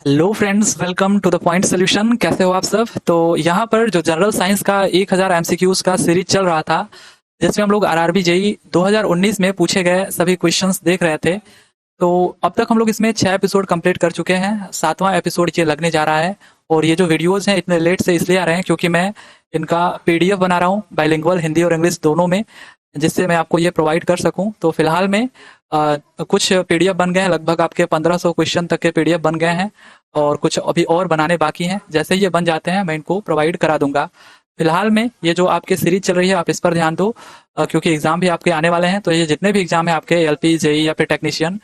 Hello friends, welcome to the point solution. कैसे हो आप सब? तो यहाँ पर जो जनरल साइंस का 1000 एमसीक्यूज का सीरीज चल रहा था, जिसमें हम लोग आरआरबी जेई 2019 में पूछे गए सभी क्वेश्चंस देख रहे थे। तो अब तक हम लोग इसमें 6 एपिसोड कंप्लीट कर चुके हैं। 7वां एपिसोड ये लगने जा रहा है। और ये जो वीडियोस हैं इतने लेट से इसलिए आ रहे हैं क्योंकि मैं इनका पीडीएफ बना रहा हूँ, बाइलिंगुअल हिंदी और इंग्लिश दोनों में, जिससे मैं आपको ये प्रोवाइड कर सकूं। तो फिलहाल में कुछ पीडीएफ बन गए हैं, लगभग आपके 1500 क्वेश्चन तक के पीडीएफ बन गए हैं। और कुछ अभी और बनाने बाकी हैं। जैसे ये बन जाते हैं मैं इनको प्रोवाइड करा दूंगा। फिलहाल में ये जो आपके सीरीज चल रही है आप इस पर ध्यान दो, क्योंकि एग्जाम भी आपके आने वाले हैं। तो ये जितने भी एग्जाम है आपके एलपी जेई या फिर टेक्नीशियन,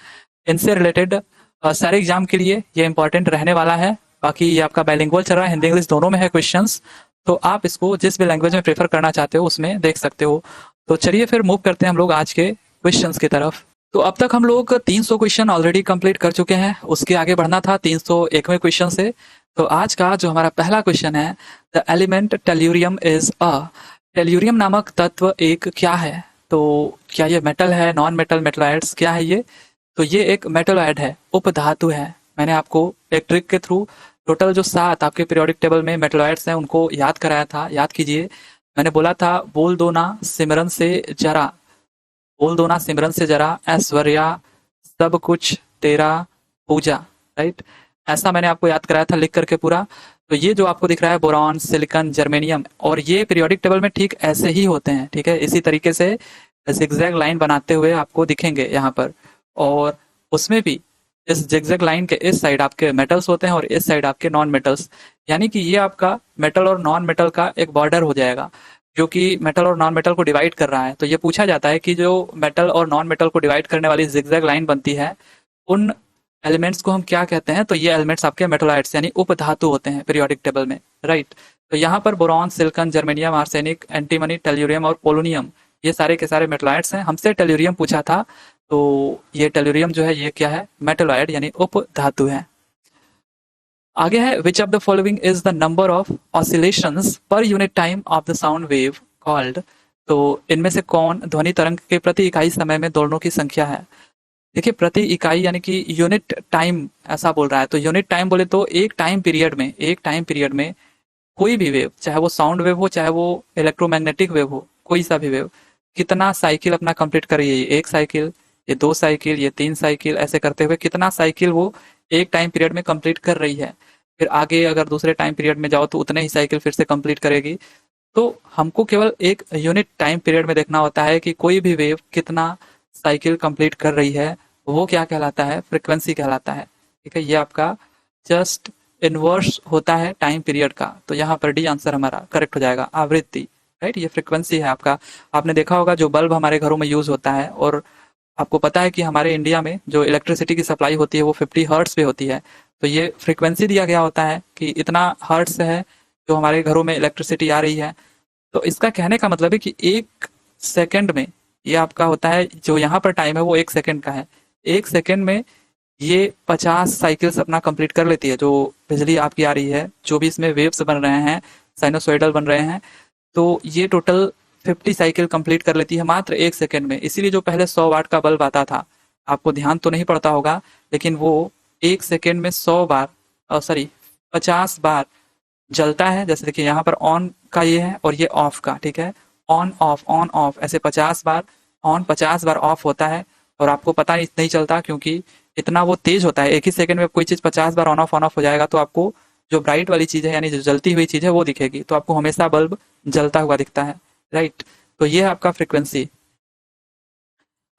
इनसे रिलेटेड सारे एग्जाम के लिए ये इंपॉर्टेंट रहने वाला है। बाकी ये आपका बाइलिंगुअल चल रहा है, हिंदी इंग्लिश दोनों में है क्वेश्चंस। तो आप इसको जिस भी लैंग्वेज में प्रेफर करना चाहते हो उसमें देख सकते हो। तो चलिए फिर मूव करते हैं हम लोग आज के क्वेश्चंस की तरफ। तो अब तक हम लोग 300 क्वेश्चन ऑलरेडी कंप्लीट कर चुके हैं। उसके आगे बढ़ना था 301वें क्वेश्चन से। तो आज का जो हमारा पहला क्वेश्चन है, the element tellurium is a. Tellurium नामक तत्व एक क्या है? तो क्या ये मेटल है, नॉन मेटल, मेटलॉइड्स, क्या है ये? तो ये एक मेटलॉइड है, उपधातु है। मैंने आपको एक ट्रिक के थ्रू टोटल जो 7 आपके पीरियोडिक टेबल में मेटलॉइड्स हैं उनको याद कराया था। याद कीजिए, मैंने बोला था बोल दो ना सिमरन से जरा, बोल दो ना सिमरन से जरा, ऐश्वर्या सब कुछ तेरा पूजा। राइट, ऐसा मैंने आपको याद कराया था लिख करके पूरा। तो ये जो आपको दिख रहा है बोरॉन, सिलिकॉन, जर्मेनियम, और ये पीरियोडिक टेबल में ठीक ऐसे ही होते हैं। ठीक है, इसी तरीके से जिगजैग लाइन बनाते हुए आपको दिखेंगे यहाँ पर। और उसमें भी इस जिगजैग लाइन के इस साइड आपके मेटल्स होते हैं और इस साइड आपके नॉन मेटल्स। यानी कि ये आपका मेटल और नॉन मेटल का एक बॉर्डर हो जाएगा, जो कि मेटल और नॉन मेटल को डिवाइड कर रहा है। तो ये पूछा जाता है कि जो मेटल और नॉन मेटल को डिवाइड करने वाली जिगजैग लाइन बनती है, उन एलिमेंट्स को हम क्या कहते हैं? तो ये एलिमेंट्स आपके मेटलॉइड्स यानी उपधातु होते हैं पीरियोडिक टेबल में। राइट, तो यहाँ पर boron, silicon, germanium, arsenic, antimony, tellurium और पोलोनियम, ये सारे के सारे मेटलॉइड्स हैं। हमसे टेल्यूरियम पूछा था, तो ये टेल्यूरियम जो है ये क्या है? मेटलॉइड यानी उपधातु है। आगे है, which of the following is the number of oscillations per unit time of the sound wave called. तो इनमें से कौन ध्वनि तरंग के प्रति इकाई समय में दोलनों की संख्या है? देखिए, प्रति इकाई यानी कि यूनिट टाइम ऐसा बोल रहा है। तो यूनिट टाइम बोले तो एक टाइम पीरियड में कोई भी वेव, चाहे वो साउंड वेव हो, चाहे वो इलेक्ट्रोमैग्नेटिक वेव हो, कोई सा भी वेव, कितना साइकिल अपना कंप्लीट कर रही है? ये एक साइकिल, ये दो साइकिल, ये तीन साइकिल, ऐसे करते हुए कितना साइकिल वो एक टाइम पीरियड में कंप्लीट कर रही है। फिर आगे अगर दूसरे टाइम पीरियड में जाओ तो उतने ही साइकिल फिर से कंप्लीट करेगी। तो हमको केवल एक यूनिट टाइम पीरियड में देखना होता है कि कोई भी वेव कितना साइकिल कंप्लीट कर रही है। वो क्या कहलाता है? फ्रिक्वेंसी कहलाता है। ठीक है, ये आपका जस्ट इनवर्स होता है टाइम पीरियड का। तो यहाँ पर डी आंसर हमारा करेक्ट हो जाएगा, आवृत्ति। राइट, ये फ्रिक्वेंसी है आपका। आपने देखा होगा जो बल्ब हमारे घरों में यूज होता है, और आपको पता है कि हमारे इंडिया में जो इलेक्ट्रिसिटी की सप्लाई होती है वो 50 हर्ट्स पे होती है। तो ये फ्रीक्वेंसी दिया गया होता है कि इतना हर्ट्स है जो हमारे घरों में इलेक्ट्रिसिटी आ रही है। तो इसका कहने का मतलब है कि एक सेकंड में, ये आपका होता है जो यहाँ पर टाइम है वो एक सेकंड का है। एक सेकंड में ये 50 साइकिल्स अपना कंप्लीट कर लेती है। जो बिजली आपकी आ रही है, जो भी इसमें वेव्स बन रहे हैं, साइनोसॉइडल बन रहे हैं, तो ये टोटल 50 साइकिल कंप्लीट कर लेती है मात्र एक सेकंड में। इसीलिए जो पहले 100 वाट का बल्ब आता था, आपको ध्यान तो नहीं पड़ता होगा, लेकिन वो एक सेकंड में 100 बार, सॉरी 50 बार जलता है। जैसे देखिए यहाँ पर ऑन का ये है और ये ऑफ का। ठीक है, ऑन ऑफ ऐसे 50 बार ऑन, 50 बार ऑफ होता है। और आपको पता नहीं चलता क्योंकि इतना वो तेज होता है। एक ही सेकंड में कोई चीज 50 बार ऑन ऑफ हो जाएगा तो आपको जो ब्राइट वाली चीज है यानी जो जलती हुई चीज है वो दिखेगी। तो आपको हमेशा बल्ब जलता हुआ दिखता है। राइट, तो ये है आपका फ्रीक्वेंसी।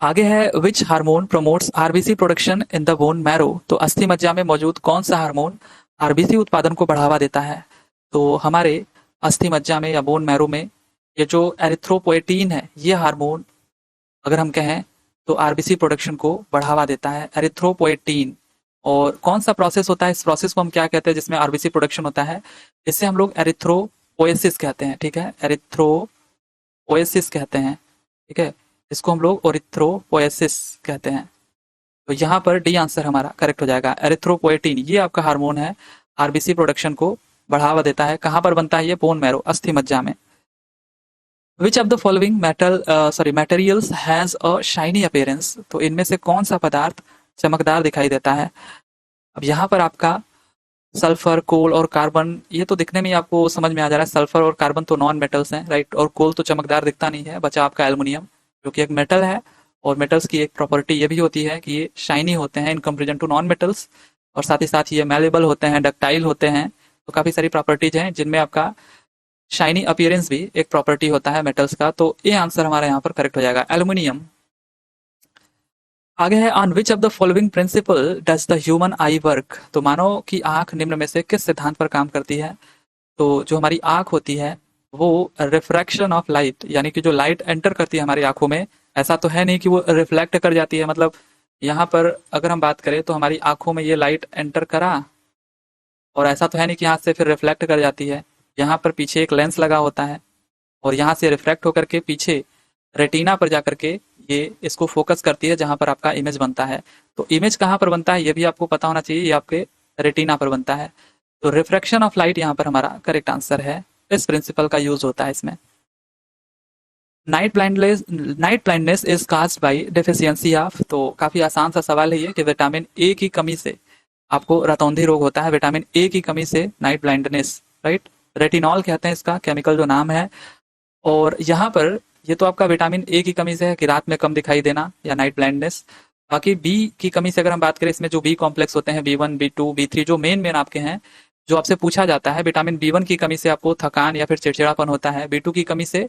आगे है, which hormone promotes RBC production in the bone marrow. तो अस्थि मज्जा में मौजूद कौन सा हार्मोन आरबीसी उत्पादन को बढ़ावा देता है? तो हमारे अस्थि मज्जा में या बोन मैरो में ये जो एरिथ्रोपोएटिन है, ये हार्मोन अगर हम कहें तो आरबीसी प्रोडक्शन को बढ़ावा देता है, एरिथ्रोपोएटिन। और कौन सा प्रोसेस होता है, इस प्रोसेस को हम क्या कहते हैं जिसमें आरबीसी प्रोडक्शन होता है? इसे हम लोग एरिथ्रोपोएसिस कहते हैं। ठीक है, एरिथ्रोपोएसिस कहते हैं। ठीक है, इसको हम लोग ओरिथ्रोपोएसिस कहते हैं। तो यहाँ पर डी आंसर हमारा करेक्ट हो जाएगा, एरिथ्रोपोएटिन। ये आपका हार्मोन है, आरबीसी प्रोडक्शन को बढ़ावा देता है। कहाँ पर बनता है ये? बोन मैरो, अस्थि मज्जा में। विच of the following materials has a shiny appearance. तो इनमें से कौन सा पदार्थ चमकदार दिखाई देता है? अब यहाँ पर आपका सल्फर, कोल और कार्बन, ये तो दिखने में ही आपको समझ में आ जा रहा है। सल्फर और कार्बन तो नॉन मेटल्स हैं, राइट। और कोल तो चमकदार दिखता नहीं है। बचा आपका एल्युमिनियम, जो कि एक मेटल है। और मेटल्स की एक प्रॉपर्टी ये भी होती है कि ये शाइनी होते हैं in comparison to non metals, और साथ ही साथ ये मैलेबल होते हैं, डक्टाइल होते हैं। तो काफी सारी प्रॉपर्टीज हैं जिनमें आपका शाइनी अपीयरेंस भी एक प्रॉपर्टी होता है मेटल्स का। तो ये आंसर हमारा यहाँ पर करेक्ट हो जाएगा, एल्युमिनियम। आगे है, on which of the following principle does the human eye work. तो मानव की आंख निम्न में से किस सिद्धांत पर काम करती है। तो जो हमारी आंख होती है वो रिफ्रैक्शन ऑफ लाइट, यानी कि जो लाइट एंटर करती है हमारी आंखों में, ऐसा तो है नहीं कि वो रिफ्लेक्ट कर जाती है। मतलब यहाँ पर अगर हम बात करें तो हमारी आंखों में ये लाइट एंटर करा, और ऐसा तो है नहीं कि यहाँ से फिर रिफ्लेक्ट कर जाती है। यहाँ पर पीछे एक लेंस लगा होता है, और यहाँ से रिफ्लेक्ट होकर के पीछे रेटिना पर जाकर के ये इसको फोकस करती है जहां पर आपका इमेज बनता है। तो इमेज कहाँ पर बनता है ये भी आपको पता होना चाहिए, ये आपके रेटिना पर बनता है। तो रिफ्रैक्शन ऑफ लाइट यहाँ पर हमारा करेक्ट आंसर है। इस प्रिंसिपल का यूज होता है इसमें। Night blindness is caused bye deficiency of. तो काफी आसान सा सवाल है ये कि विटामिन ए की कमी से आपको रतौंधी रोग होता है। विटामिन ए की कमी से नाइट ब्लाइंडनेस, राइट। रेटिनॉल कहते हैं इसका केमिकल जो नाम है। और यहाँ पर ये तो आपका विटामिन ए की कमी से है कि रात में कम दिखाई देना या नाइट ब्लाइंडनेस। बाकी बी की कमी से अगर हम बात करें, इसमें जो बी कॉम्प्लेक्स होते हैं, B1, B2, B3, जो मेन मेन आपके हैं, जो आपसे पूछा जाता है, विटामिन B1 की कमी से आपको थकान या फिर चिड़चिड़ापन होता है। B2 की कमी से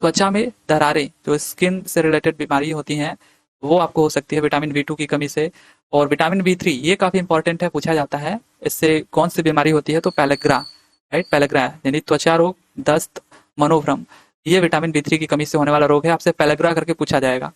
त्वचा में दरारें, जो स्किन से रिलेटेड बीमारी होती हैं, वो आपको हो सकती है विटामिन B2 की कमी से। और विटामिन B3 ये काफी इंपॉर्टेंट है, पूछा जाता है इससे कौन सी बीमारी होती है, तो पैलेग्रा, राइट। पैलेग्रा यानी त्वचा रोग, दस्त, मनोभ्रम, ये विटामिन B3 की कमी से होने वाला रोग है। आपसे पैलेग्रा करके पूछा जाएगा।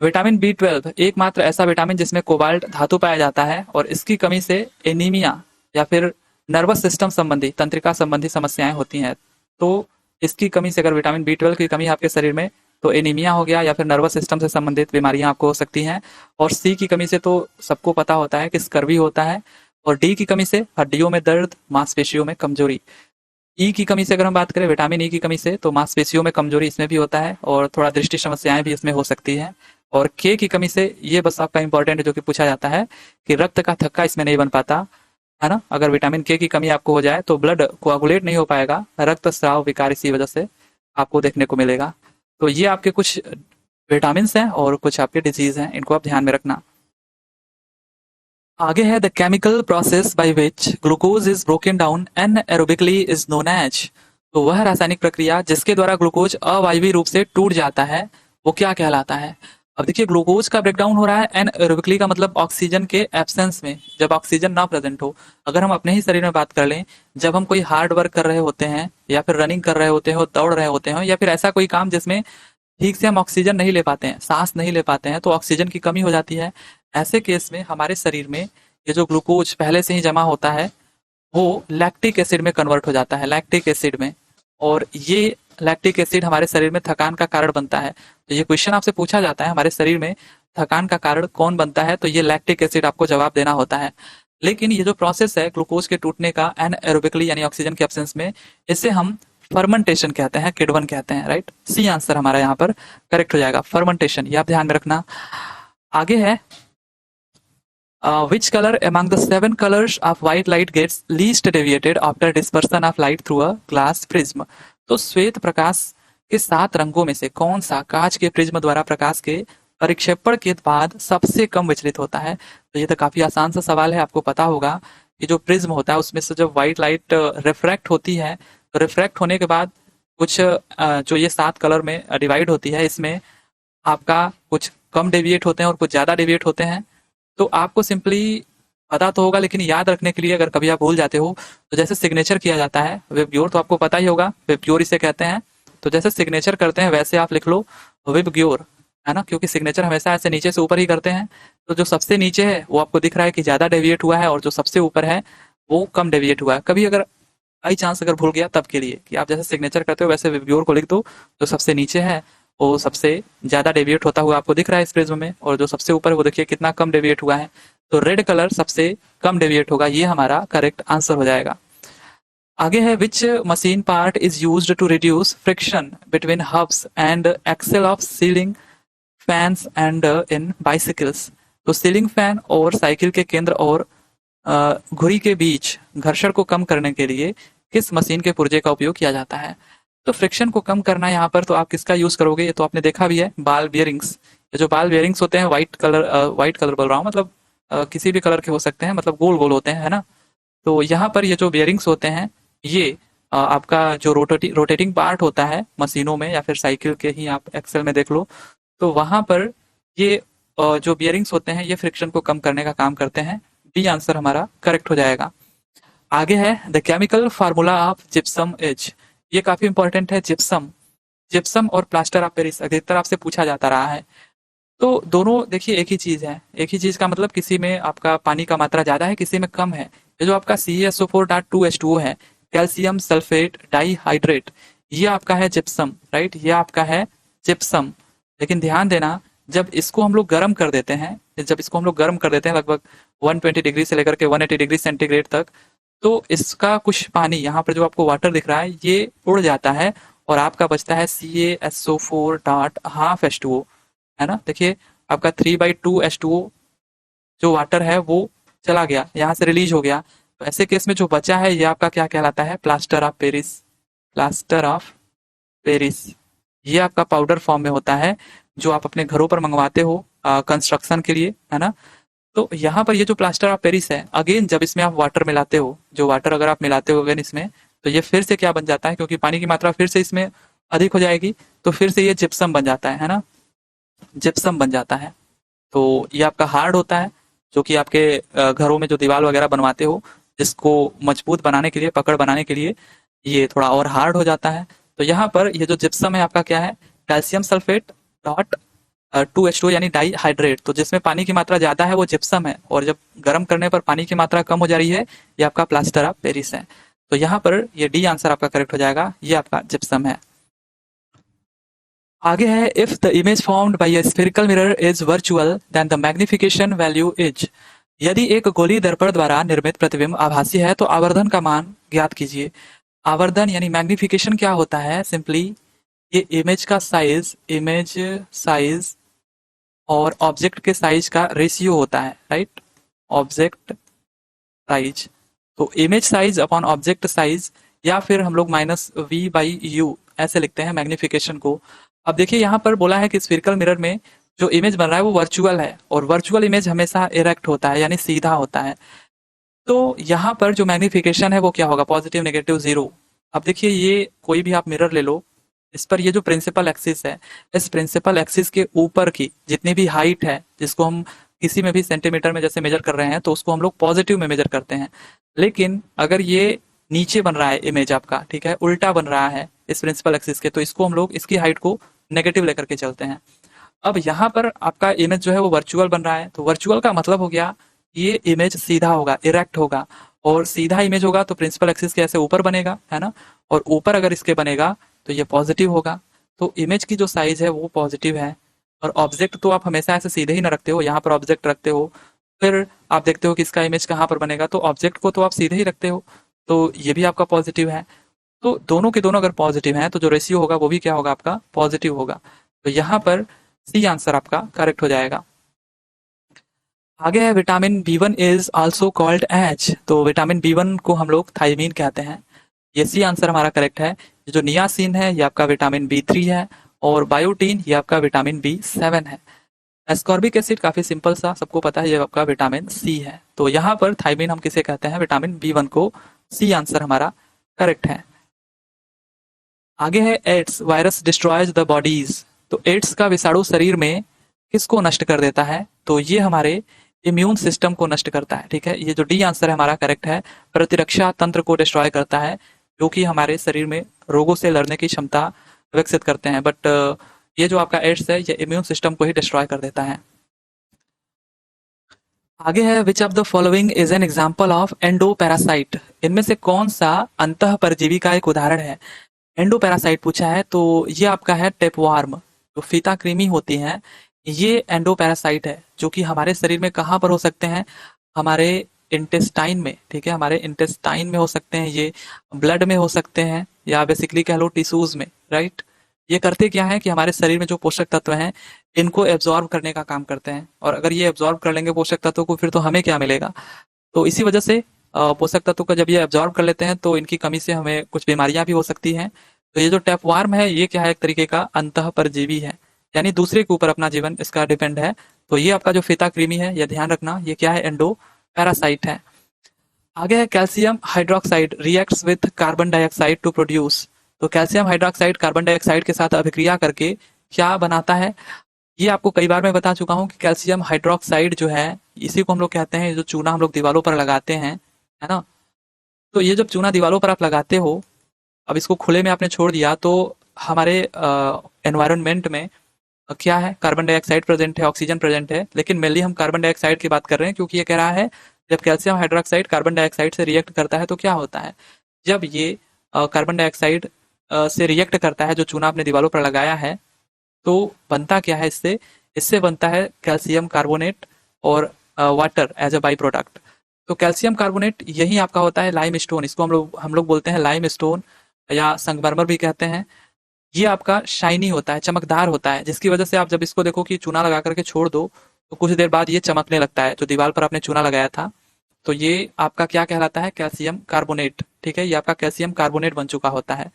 विटामिन B12 एकमात्र ऐसा विटामिन जिसमें कोबाल्ट धातु पाया जाता है, और इसकी कमी से एनीमिया या फिर नर्वस सिस्टम संबंधी, तंत्रिका संबंधी समस्याएं होती हैं। तो इसकी कमी से अगर विटामिन B12 की कमी है आपके शरीर में, तो एनीमिया हो गया या फिर नर्वस सिस्टम से संबंधित बीमारियां आपको हो सकती हैं। और सी की कमी से तो सबको पता होता है कि स्कर्वी होता है। और डी की कमी से हड्डियों में दर्द, मांसपेशियों में कमजोरी। ई की कमी से अगर हम बात करें, विटामिन ई की कमी से, तो मांसपेशियों में कमजोरी इसमें भी होता है, और थोड़ा दृष्टि समस्याएं भी इसमें हो सकती हैं। और के की कमी से, ये बस आपका इंपॉर्टेंट है जो कि पूछा जाता है, कि रक्त का थक्का इसमें नहीं बन पाता है ना। अगर विटामिन के की कमी आपको हो जाए तो ब्लड कोआगुलेट नहीं हो पाएगा, रक्त स्राव विकार इसी वजह से आपको देखने को मिलेगा। तो ये आपके कुछ विटामिन हैं और कुछ आपके डिजीज हैं, इनको आप ध्यान में रखना। आगे है, the chemical process by which glucose is broken down anaerobically is known as. तो वह रासायनिक प्रक्रिया जिसके द्वारा ग्लूकोज अवायवीय रूप से टूट जाता है, वो क्या कहलाता है। अब देखिए, ग्लूकोज का ब्रेकडाउन हो रहा है एनाएरोबिकली, का मतलब ऑक्सीजन के एब्सेंस में, जब ऑक्सीजन ना प्रेजेंट हो। अगर हम अपने ही शरीर में बात कर लें, जब हम कोई हार्ड वर्क कर रहे होते हैं, या फिर रनिंग कर रहे होते हैं, दौड़ रहे होते हैं, या फिर ऐसा कोई काम जिसमें ठीक से हम ऑक्सीजन नहीं ले पाते हैं, सांस नहीं ले पाते हैं, तो ऑक्सीजन की कमी हो जाती है। ऐसे केस में हमारे शरीर में ये जो ग्लूकोज पहले से ही जमा होता है, वो लैक्टिक एसिड में कन्वर्ट हो जाता है, लैक्टिक एसिड में। और ये लैक्टिक एसिड हमारे शरीर में थकान का कारण बनता है। तो ये क्वेश्चन आपसे पूछा जाता है, हमारे शरीर में थकान का कारण कौन बनता है, तो ये लैक्टिक एसिड आपको जवाब देना होता है। लेकिन ये जो प्रोसेस है ग्लूकोज के टूटने का एनाएरोबिकली, यानी ऑक्सीजन के एब्सेंस में, इसे हम फर्मेंटेशन कहते हैं, किडवन कहते हैं, राइट। सी आंसर हमारा यहाँ पर करेक्ट हो जाएगा, फर्मेंटेशन, ये आप ध्यान में रखना। आगे है, which color among the 7 colors of white light gets least deviated after dispersion of light through a glass prism। तो श्वेत प्रकाश के 7 रंगों में से कौन सा कांच के प्रिज्म द्वारा प्रकाश के परिक्षेपण के बाद सबसे कम विचलित होता है। तो ये तो काफी आसान सा सवाल है, आपको पता होगा कि जो प्रिज्म होता है उसमें से जब व्हाइट लाइट रिफ्रैक्ट होती है, तो रिफ्रैक्ट होने के बाद कुछ जो ये 7 कलर में डिवाइड होती है, इसमें आपका कुछ कम डेविएट होते हैं और कुछ ज्यादा डेविएट होते हैं। तो आपको सिंपली पता तो होगा, लेकिन याद रखने के लिए अगर कभी आप भूल जाते हो, तो जैसे सिग्नेचर किया जाता है विबग्योर, तो आपको पता ही होगा विबग्योर इसे कहते हैं। तो जैसे सिग्नेचर करते हैं वैसे आप लिख लो विबग्योर, है ना, क्योंकि सिग्नेचर हमेशा ऐसे नीचे से ऊपर ही करते हैं। तो जो सबसे नीचे है वो आपको दिख रहा है कि ज्यादा डेविएट हुआ है, और जो सबसे ऊपर है वो कम डेविएट हुआ है। कभी अगर बाई चांस अगर भूल गया, तब के लिए कि आप जैसे सिग्नेचर करते हो वैसे विबग्योर को लिख दो। जो सबसे नीचे है वो सबसे ज्यादा डेविएट होता हुआ आपको दिख रहा है इस प्रिज्म में, और जो सबसे ऊपर है वो देखिए कितना कम डेविएट हुआ है। तो रेड कलर सबसे कम डेविएट होगा, ये हमारा करेक्ट आंसर हो जाएगा। आगे है, which machine part is used to reduce friction between hubs and axle of ceiling fans and in bicycles. तो सीलिंग फैन और साइकिल के केंद्र और घुरी के बीच घर्षण को कम करने के लिए किस मशीन के पुर्जे का उपयोग किया जाता है? तो फ्रिक्शन को कम करना यहाँ पर तो आप किसका यूज करोगे? ये तो आपने देखा भी है, बाल बियरिंग्स। ये जो बाल बियरिंग्स होते हैं व्हाइट कलर बोल रहा हूँ, मतलब किसी भी कलर के हो सकते हैं, मतलब गोल गोल होते हैं, है ना। तो यहाँ पर ये जो बियरिंग्स होते हैं, ये आपका जो रोटेटिंग पार्ट होता है मशीनों में या फिर साइकिल के ही आप एक्सेल में देख लो, तो वहां पर ये जो बियरिंग्स होते हैं ये फ्रिक्शन को कम करने का काम करते हैं। बी आंसर हमारा करेक्ट हो जाएगा। आगे है the chemical formula of gypsum is. ये काफी इंपॉर्टेंट है। जिप्सम जिप्सम और प्लास्टर ऑफ पेरिस अधिकतर आपसे पूछा जाता रहा है। तो दोनों देखिए एक ही चीज है। एक ही चीज का मतलब किसी में आपका पानी का मात्रा ज्यादा है, किसी में कम है। ये जो आपका CaSO4.2H2O है, कैल्शियम सल्फेट डाइहाइड्रेट, ये आपका है जिप्सम, राइट, ये आपका है जिप्सम। लेकिन ध्यान देना, जब इसको हम लोग गर्म कर देते हैं, लगभग 120 डिग्री से लेकर के 180 डिग्री सेंटीग्रेड तक, तो इसका कुछ पानी यहाँ पर जो आपको वाटर दिख रहा है ये उड़ जाता है और आपका बचता है CaSO4.12H2O, है ना। देखिए आपका 3/2H2O जो वाटर है वो चला गया, यहाँ से रिलीज हो गया। तो ऐसे केस में जो बचा है ये आपका क्या कहलाता है? Plaster of Paris. Plaster of Paris ये आपका पाउडर फॉर्म में होता है, जो आप अपने घरों पर मंगवाते हो कंस्ट्रक्शन के लिए, है ना। तो यहाँ पर ये जो प्लास्टर ऑफ पेरिस है, अगेन जब इसमें आप वाटर मिलाते हो, जो वाटर अगर आप मिलाते हो अगेन इसमें, तो ये फिर से क्या बन जाता है? क्योंकि पानी की मात्रा फिर से इसमें अधिक हो जाएगी, तो फिर से ये जिप्सम बन जाता है ना, जिप्सम बन जाता है। तो ये आपका हार्ड होता है, जो कि आपके घरों में जो दीवार वगैरह बनवाते हो, जिसको मजबूत बनाने के लिए, पकड़ बनाने के लिए ये थोड़ा और हार्ड हो जाता है। तो यहाँ पर ये जो जिप्सम है आपका क्या है? कैल्शियम सल्फेट डॉट 2H2 यानी डाई हाइड्रेट। तो जिसमें पानी की मात्रा ज्यादा है वो जिप्सम है, और जब गर्म करने पर पानी की मात्रा कम हो जा रही है, ये आपका प्लास्टर ऑफ पेरिस है। तो यहाँ पर ये डी आंसर आपका करेक्ट हो जाएगा, ये आपका जिप्सम है। आगे है if the image formed by a spherical mirror is virtual then the magnification value is. यदि एक गोली दर्पण द्वारा निर्मित प्रतिबिंब आभासी है तो आवर्धन का मान ज्ञात कीजिए। आवर्धन यानी मैग्निफिकेशन क्या होता है? सिंपली ये इमेज साइज और ऑब्जेक्ट के साइज का रेशियो होता है, राइट। ऑब्जेक्ट साइज, तो image size upon object size, या फिर हम लोग -V/U ऐसे लिखते हैं मैग्निफिकेशन को। अब देखिए यहाँ पर बोला है कि स्फेरिकल मिरर में जो इमेज बन रहा है वो वर्चुअल है, और वर्चुअल इमेज हमेशा इरेक्ट होता है, यानी सीधा होता है। तो यहाँ पर जो मैग्निफिकेशन है वो क्या होगा? Positive, negative, zero. अब देखिए ये कोई भी आप मिरर ले लो, इस पर ये जो प्रिंसिपल एक्सिस है, इस प्रिंसिपल एक्सिस के ऊपर की जितनी भी हाइट है, जिसको हम किसी में भी सेंटीमीटर में जैसे मेजर कर रहे हैं, तो उसको हम लोग पॉजिटिव में मेजर करते हैं। लेकिन अगर ये नीचे बन रहा है इमेज आपका, ठीक है, उल्टा बन रहा है इस प्रिंसिपल एक्सिस के, तो इसको हम लोग इसकी हाइट को नेगेटिव लेकर के चलते हैं। अब यहाँ पर आपका इमेज जो है वो वर्चुअल बन रहा है, तो वर्चुअल का मतलब हो गया ये इमेज सीधा होगा, इरेक्ट होगा, और सीधा इमेज होगा तो प्रिंसिपल एक्सिस के ऐसे ऊपर बनेगा, है ना, और ऊपर अगर इसके बनेगा तो ये पॉजिटिव होगा। तो इमेज की जो साइज है वो पॉजिटिव है। और ऑब्जेक्ट तो आप हमेशा ऐसे सीधे ही ना रखते हो, यहाँ पर ऑब्जेक्ट रखते हो, फिर आप देखते हो कि इसका इमेज कहाँ पर बनेगा, तो ऑब्जेक्ट को तो आप सीधे ही रखते हो, तो ये भी आपका पॉजिटिव है। तो दोनों के दोनों अगर पॉजिटिव हैं तो जो रेशियो होगा वो भी क्या होगा? आपका पॉजिटिव होगा। तो यहाँ पर सी आंसर आपका करेक्ट हो जाएगा। आगे है vitamin B1 is also called H. तो विटामिन B1 को हम लोग थायमीन कहते हैं, ये सी आंसर हमारा करेक्ट है। ये जो नियासिन है ये आपका विटामिन B3 है, और बायोटीन ये आपका विटामिन B7 है। एस्कॉर्बिक एसिड काफी सिंपल सा, सबको पता है, ये आपका विटामिन सी है। तो यहाँ पर थायमीन हम किसे कहते हैं? विटामिन B1 को। सी आंसर हमारा करेक्ट है। आगे है AIDS virus destroys the bodies. तो एड्स का विषाणु शरीर में किसको नष्ट कर देता है? तो ये हमारे इम्यून सिस्टम को नष्ट करता है, ठीक है। ये जो डी आंसर है हमारा करेक्ट है, प्रतिरक्षा तंत्र को डिस्ट्रॉय करता है, जो कि हमारे शरीर में रोगों से लड़ने की क्षमता विकसित करते हैं। बट ये जो आपका एड्स है ये इम्यून सिस्टम को ही डिस्ट्रॉय कर देता है। आगे है which of the following is an example of endoparasite. इनमें से कौन सा अंतः परजीवी का एक उदाहरण है? एंडोपैरासाइट पूछा है, तो ये आपका है टेपवार्म। जो फीता कृमि होती हैं ये एंडोपैरासाइट है, जो कि हमारे शरीर में कहाँ पर हो सकते हैं? हमारे इंटेस्टाइन में, ठीक है, हमारे इंटेस्टाइन में हो सकते हैं, ये ब्लड में हो सकते हैं, या बेसिकली कह लो टिश्यूज में, राइट। ये करते क्या है कि हमारे शरीर में जो पोषक तत्व हैं इनको एब्जॉर्ब करने का काम करते हैं, और अगर ये एब्जॉर्ब कर लेंगे पोषक तत्वों को, फिर तो हमें क्या मिलेगा? तो इसी वजह से पोषक तत्व को जब ये एब्जॉर्ब कर लेते हैं तो इनकी कमी से हमें कुछ बीमारियां भी हो सकती हैं। तो ये जो टैपवार्म है ये क्या है, एक तरीके का अंतः परजीवी है, यानी दूसरे के ऊपर अपना जीवन इसका डिपेंड है। तो ये आपका जो फीता कृमि है, ये ध्यान रखना, ये क्या है, एंडो पैरासाइट है। आगे है calcium hydroxide reacts with carbon dioxide to produce. तो कैल्शियम हाइड्रोक्साइड कार्बन डाइऑक्साइड के साथ अभिक्रिया करके क्या बनाता है, ये आपको कई बार मैं बता चुका हूँ कि कैल्शियम हाइड्रोक्साइड जो है, इसी को हम लोग कहते हैं, जो चूना हम लोग दीवारों पर लगाते हैं, है ना। तो ये जब चूना दीवारों पर आप लगाते हो, अब इसको खुले में आपने छोड़ दिया तो हमारे एनवायरनमेंट में क्या है, कार्बन डाइऑक्साइड प्रेजेंट है, ऑक्सीजन प्रेजेंट है, लेकिन मेनली हम कार्बन डाइऑक्साइड की बात कर रहे हैं, क्योंकि ये कह रहा है जब कैल्शियम हाइड्रोक्साइड कार्बन डाइऑक्साइड से रिएक्ट करता है तो क्या होता है, जब ये कार्बन डाइऑक्साइड से रिएक्ट करता है, जो चूना आपने दीवारों पर लगाया है, तो बनता क्या है इससे, इससे बनता है कैल्शियम कार्बोनेट और water as a by product. तो कैल्शियम कार्बोनेट यही आपका होता है लाइम स्टोन, इसको हम लोग बोलते हैं लाइम स्टोन या संगमरमर भी कहते हैं। ये आपका शाइनी होता है, चमकदार होता है, जिसकी वजह से आप जब इसको देखो कि चूना लगा करके छोड़ दो तो कुछ देर बाद ये चमकने लगता है, जो दीवार पर आपने चूना लगाया था। तो ये आपका क्या कहलाता है, कैल्शियम कार्बोनेट, ठीक है, ये आपका कैल्शियम कार्बोनेट बन चुका होता है।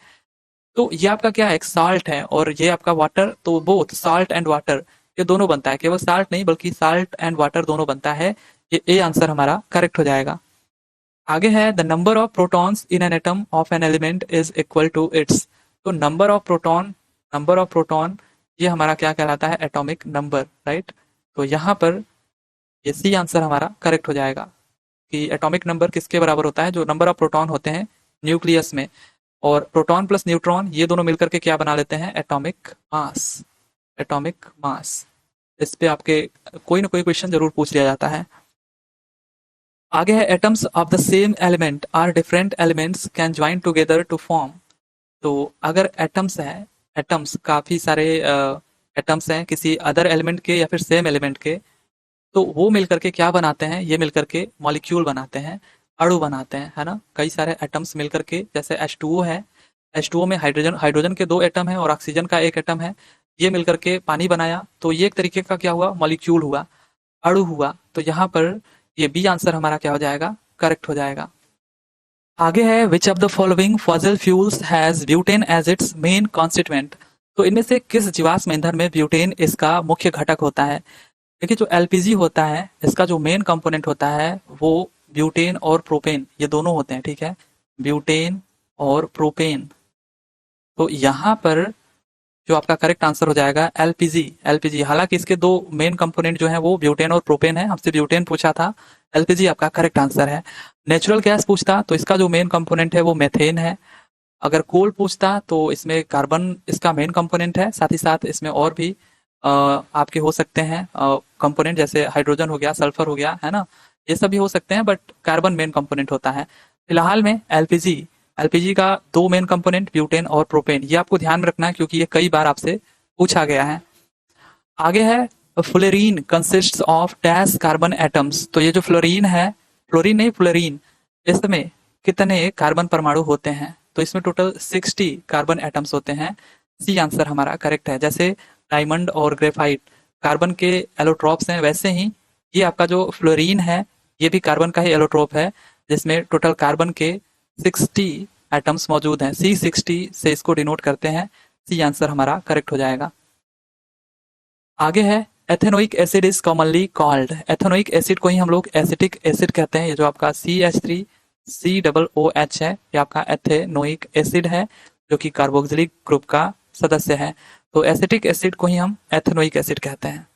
तो ये आपका क्या है, एक साल्ट है, और ये आपका वाटर, तो बोथ साल्ट एंड वाटर ये दोनों बनता है, केवल साल्ट नहीं बल्कि साल्ट एंड वाटर दोनों बनता है। ये ए आंसर हमारा करेक्ट हो जाएगा। आगे है the number of protons in an atom of an element is equal to its. तो नंबर ऑफ प्रोटॉन ये हमारा क्या कहलाता है, एटॉमिक नंबर, राइट। तो यहाँ पर ये सी आंसर हमारा करेक्ट हो जाएगा कि एटॉमिक नंबर किसके बराबर होता है, जो नंबर ऑफ प्रोटॉन होते हैं न्यूक्लियस में, और प्रोटॉन प्लस न्यूट्रॉन ये दोनों मिलकर के क्या बना लेते हैं, एटॉमिक मास। एटॉमिक मास, इस पे आपके कोई ना कोई क्वेश्चन जरूर पूछ लिया जाता है। आगे है atoms of the same element or different elements can join together to form. तो अगर एटम्स है, एटम्स काफी सारे एटम्स हैं किसी अदर एलिमेंट के या फिर सेम एलिमेंट के, तो वो मिलकर के क्या बनाते हैं, ये मिलकर के मॉलिक्यूल बनाते हैं, अणु बनाते हैं, है ना। कई सारे एटम्स मिलकर के, जैसे H2O है, H2O में हाइड्रोजन हाइड्रोजन के 2 एटम हैं और ऑक्सीजन का 1 एटम है, ये मिलकर के पानी बनाया, तो ये एक तरीके का क्या हुआ, मॉलिक्यूल हुआ, अणु हुआ। तो यहाँ पर ये बी आंसर हमारा क्या हो जाएगा, करेक्ट हो जाएगा। आगे है which of the following fossil fuels has butane as its main constituent. तो इनमें से किस जीवाश्म ईंधन में ब्यूटेन इसका मुख्य घटक होता है। देखिए जो एलपीजी होता है, इसका जो मेन कंपोनेंट होता है वो ब्यूटेन और प्रोपेन, ये दोनों होते हैं, ठीक है, ब्यूटेन और प्रोपेन। तो यहाँ पर जो आपका करेक्ट आंसर हो जाएगा एलपीजी। एलपीजी, हालांकि इसके 2 मेन कंपोनेंट जो है वो ब्यूटेन और प्रोपेन है, हमसे ब्यूटेन पूछा था, एलपीजी आपका करेक्ट आंसर है। नेचुरल गैस पूछता तो इसका जो मेन कंपोनेंट है वो मेथेन है। अगर कोल पूछता तो इसमें कार्बन इसका मेन कंपोनेंट है, साथ ही साथ इसमें और भी आपके हो सकते हैं कंपोनेंट, जैसे हाइड्रोजन हो गया, सल्फर हो गया, है ना, ये सब भी हो सकते हैं, बट कार्बन मेन कंपोनेंट होता है। फिलहाल में एलपीजी, एलपीजी का 2 मेन कंपोनेंट ब्यूटेन और प्रोपेन, ये आपको ध्यान में रखना है क्योंकि ये कई बार आपसे पूछा गया है। आगे है fluorine consists of dash carbon atoms. तो ये जो फ्लोरीन है, फ्लोरीन नहीं फ्लोरीन, इसमें कितने कार्बन परमाणु होते हैं, तो इसमें टोटल 60 कार्बन एटम्स होते हैं। सी आंसर हमारा करेक्ट है। जैसे डायमंड और ग्रेफाइट कार्बन के एलोट्रॉप्स हैं, वैसे ही ये आपका जो फ्लोरीन है ये भी कार्बन का ही एलोट्रॉप है, जिसमें टोटल कार्बन के 60 एटम्स मौजूद हैं। C60 से इसको डिनोट करते हैं। सी आंसर हमारा करेक्ट हो जाएगा। आगे है ethanoic acid is commonly called. Ethanoic acid को ही हम लोग एसिटिक एसिड कहते हैं। ये जो आपका CH3COOH है, ये आपका एथेनोइक एसिड है, जो कि कार्बोक्सिलिक ग्रुप का सदस्य है। तो एसिटिक एसिड को ही हम एथेनोइक एसिड कहते हैं।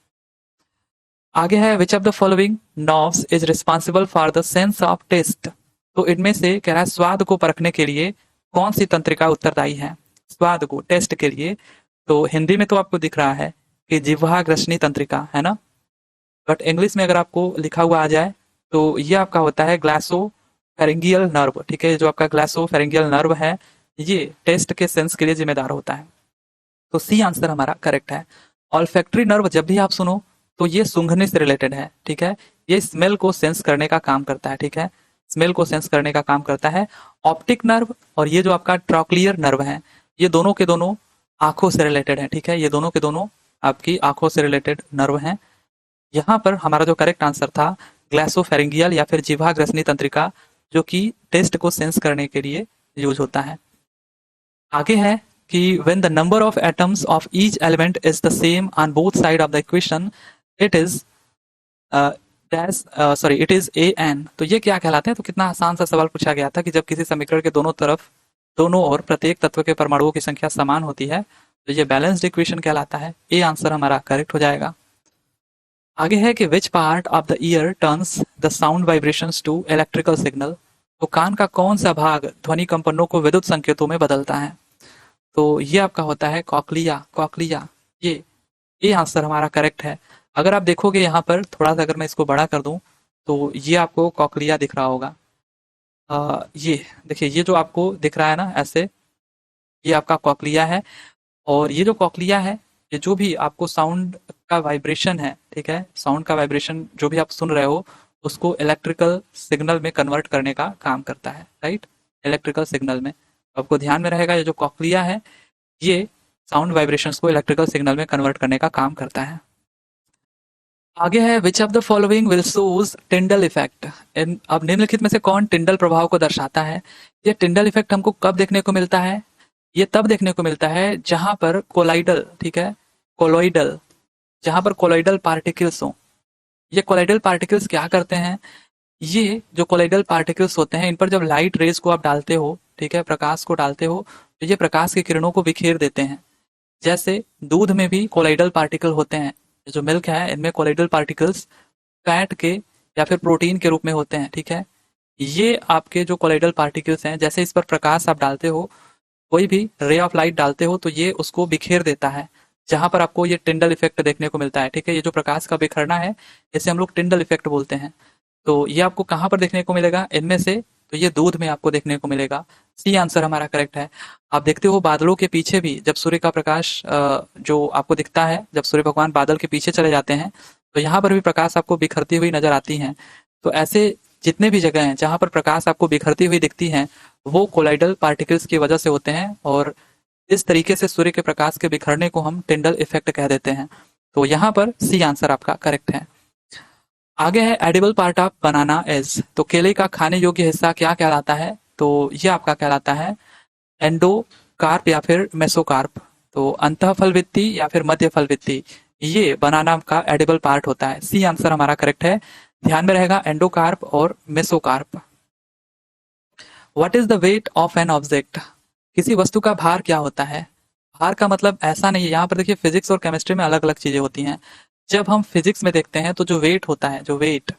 आगे है which of the following nerves is responsible for the sense of taste. तो इनमें से कह रहा है स्वाद को परखने के लिए कौन सी तंत्रिका उत्तरदायी है, स्वाद को टेस्ट के लिए। तो हिंदी में तो आपको दिख रहा है कि जिह्वा ग्रसनी तंत्रिका, है ना, बट इंग्लिश में अगर आपको लिखा हुआ आ जाए तो ये आपका होता है ग्लासोफेरिंगियल नर्व, ठीक है। जो आपका ग्लासोफेरिंगियल नर्व है ये टेस्ट के सेंस के लिए जिम्मेदार होता है। तो सी आंसर हमारा करेक्ट है। ऑल्फैक्टरी नर्व जब भी आप सुनो तो ये सूंघने से रिलेटेड है, ठीक है, ये स्मेल को सेंस करने का काम करता है, ठीक है, स्मेल को सेंस करने का काम करता है। ऑप्टिक नर्व और ये जो आपका ट्रॉक्लियर नर्व है, ये दोनों के दोनों आंखों से रिलेटेड है, ठीक है, ये दोनों के दोनों आपकी आंखों से रिलेटेड नर्व हैं। यहाँ पर हमारा जो करेक्ट आंसर था ग्लासोफेरिंगियल या फिर जिह्वा ग्रसनी तंत्रिका, जो कि टेस्ट को सेंस करने के लिए यूज होता है। आगे है कि when the number of atoms of each element is the same on both side of the equation, it is it is an। तो ये क्या कहलाते हैं? तो कितना आसान सा सवाल पूछा गया था कि जब किसी समीकरण के दोनों ओर प्रत्येक तत्व के परमाणुओं की संख्या समान होती है तो ये बैलेंस्ड इक्वेशन कहलाता है। ए आंसर हमारा करेक्ट हो जाएगा। आगे है कि which part of the ear turns the sound vibrations to electrical signal. तो कान का कौन सा भाग ध्वनि कंपनों को विद्युत संकेतों में बदलता है? तो ये आपका होता है कॉक्लिया। कॉक्लिया, ये आंसर हमारा करेक्ट है। अगर आप देखोगे यहाँ पर थोड़ा सा, अगर मैं इसको बड़ा कर दूं तो ये आपको कॉक्लिया दिख रहा होगा। ये देखिए, ये जो आपको दिख रहा है ना ऐसे, ये आपका कॉक्लिया है। और ये जो कॉक्लिया है, ये जो भी आपको साउंड का वाइब्रेशन है, ठीक है, साउंड का वाइब्रेशन जो भी आप सुन रहे हो उसको इलेक्ट्रिकल सिग्नल में कन्वर्ट करने का काम करता है, राइट, इलेक्ट्रिकल सिग्नल में। आपको ध्यान में रहेगा, ये जो कॉक्लिया है ये साउंड वाइब्रेशंस को इलेक्ट्रिकल सिग्नल में कन्वर्ट करने का काम करता है। आगे है which of the following will shows Tyndall effect. अब निम्नलिखित में से कौन टिंडल प्रभाव को दर्शाता है? ये टिंडल इफेक्ट हमको कब देखने को मिलता है? ये तब देखने को मिलता है जहां पर कोलाइडल, ठीक है, कोलोइडल, जहां पर कोलोइडल पार्टिकल्स हो। ये कोलाइडल पार्टिकल्स क्या करते हैं? ये जो कोलाइडल पार्टिकल्स होते हैं इन पर जब लाइट रेज को आप डालते हो, ठीक है, प्रकाश को डालते हो, तो ये प्रकाश की किरणों को बिखेर देते हैं। जैसे दूध में भी कोलाइडल पार्टिकल होते हैं, जो मिल्क है इनमें कोलाइडल पार्टिकल्स फैट के या फिर प्रोटीन के रूप में होते हैं, ठीक है। ये आपके जो कोलाइडल पार्टिकल्स हैं, जैसे इस पर प्रकाश आप डालते हो, कोई भी रे ऑफ लाइट डालते हो तो ये उसको बिखेर देता है, जहां पर आपको ये टिंडल इफेक्ट देखने को मिलता है, ठीक है। ये जो प्रकाश का बिखरना है इसे हम लोग टिंडल इफेक्ट बोलते हैं। तो ये आपको कहाँ पर देखने को मिलेगा इनमें से? तो ये दूध में आपको देखने को मिलेगा। सी आंसर हमारा करेक्ट है। आप देखते हो बादलों के पीछे भी जब सूर्य का प्रकाश जो आपको दिखता है, जब सूर्य भगवान बादल के पीछे चले जाते हैं तो यहाँ पर भी प्रकाश आपको बिखरती हुई नजर आती हैं। तो ऐसे जितने भी जगह हैं जहाँ पर प्रकाश आपको बिखरती हुई दिखती हैं वो कोलाइडल पार्टिकल्स की वजह से होते हैं, और इस तरीके से सूर्य के प्रकाश के बिखरने को हम टिंडल इफेक्ट कह देते हैं। तो यहाँ पर सी आंसर आपका करेक्ट है। आगे है edible part of banana is. तो केले का खाने योग्य हिस्सा क्या कहलाता है? तो ये आपका कहलाता है एंडोकार्प या फिर मेसोकार्प। तो अंतः फलवित्ती या फिर मध्य फलवित्ती, ये बनाना का एडिबल पार्ट होता है। सी आंसर हमारा करेक्ट है। ध्यान में रहेगा एंडोकार्प और mesocarp. What is the weight of an object. किसी वस्तु का भार क्या होता है? भार का मतलब ऐसा नहीं है, यहाँ पर देखिए फिजिक्स और केमिस्ट्री में अलग अलग चीजें होती हैं। जब हम फिजिक्स में देखते हैं तो जो वेट होता है, जो वेट,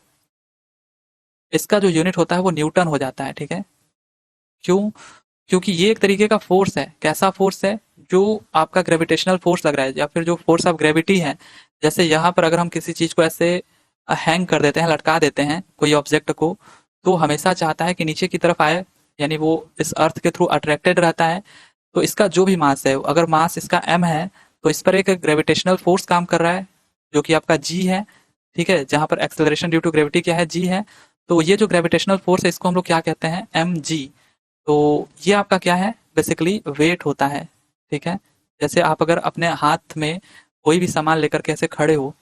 इसका जो यूनिट होता है वो न्यूटन हो जाता है, ठीक है। क्यों? क्योंकि ये एक तरीके का फोर्स है। कैसा फोर्स है? जो आपका ग्रेविटेशनल फोर्स लग रहा है या फिर जो फोर्स ऑफ ग्रेविटी है। जैसे यहाँ पर अगर हम किसी चीज को ऐसे हैंग कर देते हैं, लटका देते हैं कोई ऑब्जेक्ट को, तो हमेशा चाहता है कि नीचे की तरफ आए, यानी वो इस अर्थ के थ्रू अट्रैक्टेड रहता है। तो इसका जो भी मास है, अगर मास इसका m है तो इस पर एक ग्रेविटेशनल फोर्स काम कर रहा है जो कि आपका g है, ठीक है, जहां पर एक्सेलरेशन ड्यू टू ग्रेविटी क्या है? g है। तो ये जो ग्रेविटेशनल फोर्स है इसको हम लोग क्या कहते हैं? mg। तो ये आपका क्या है? बेसिकली वेट होता है, ठीक है। जैसे आप अगर अपने हाथ में कोई भी सामान लेकर के ऐसे खड़े हो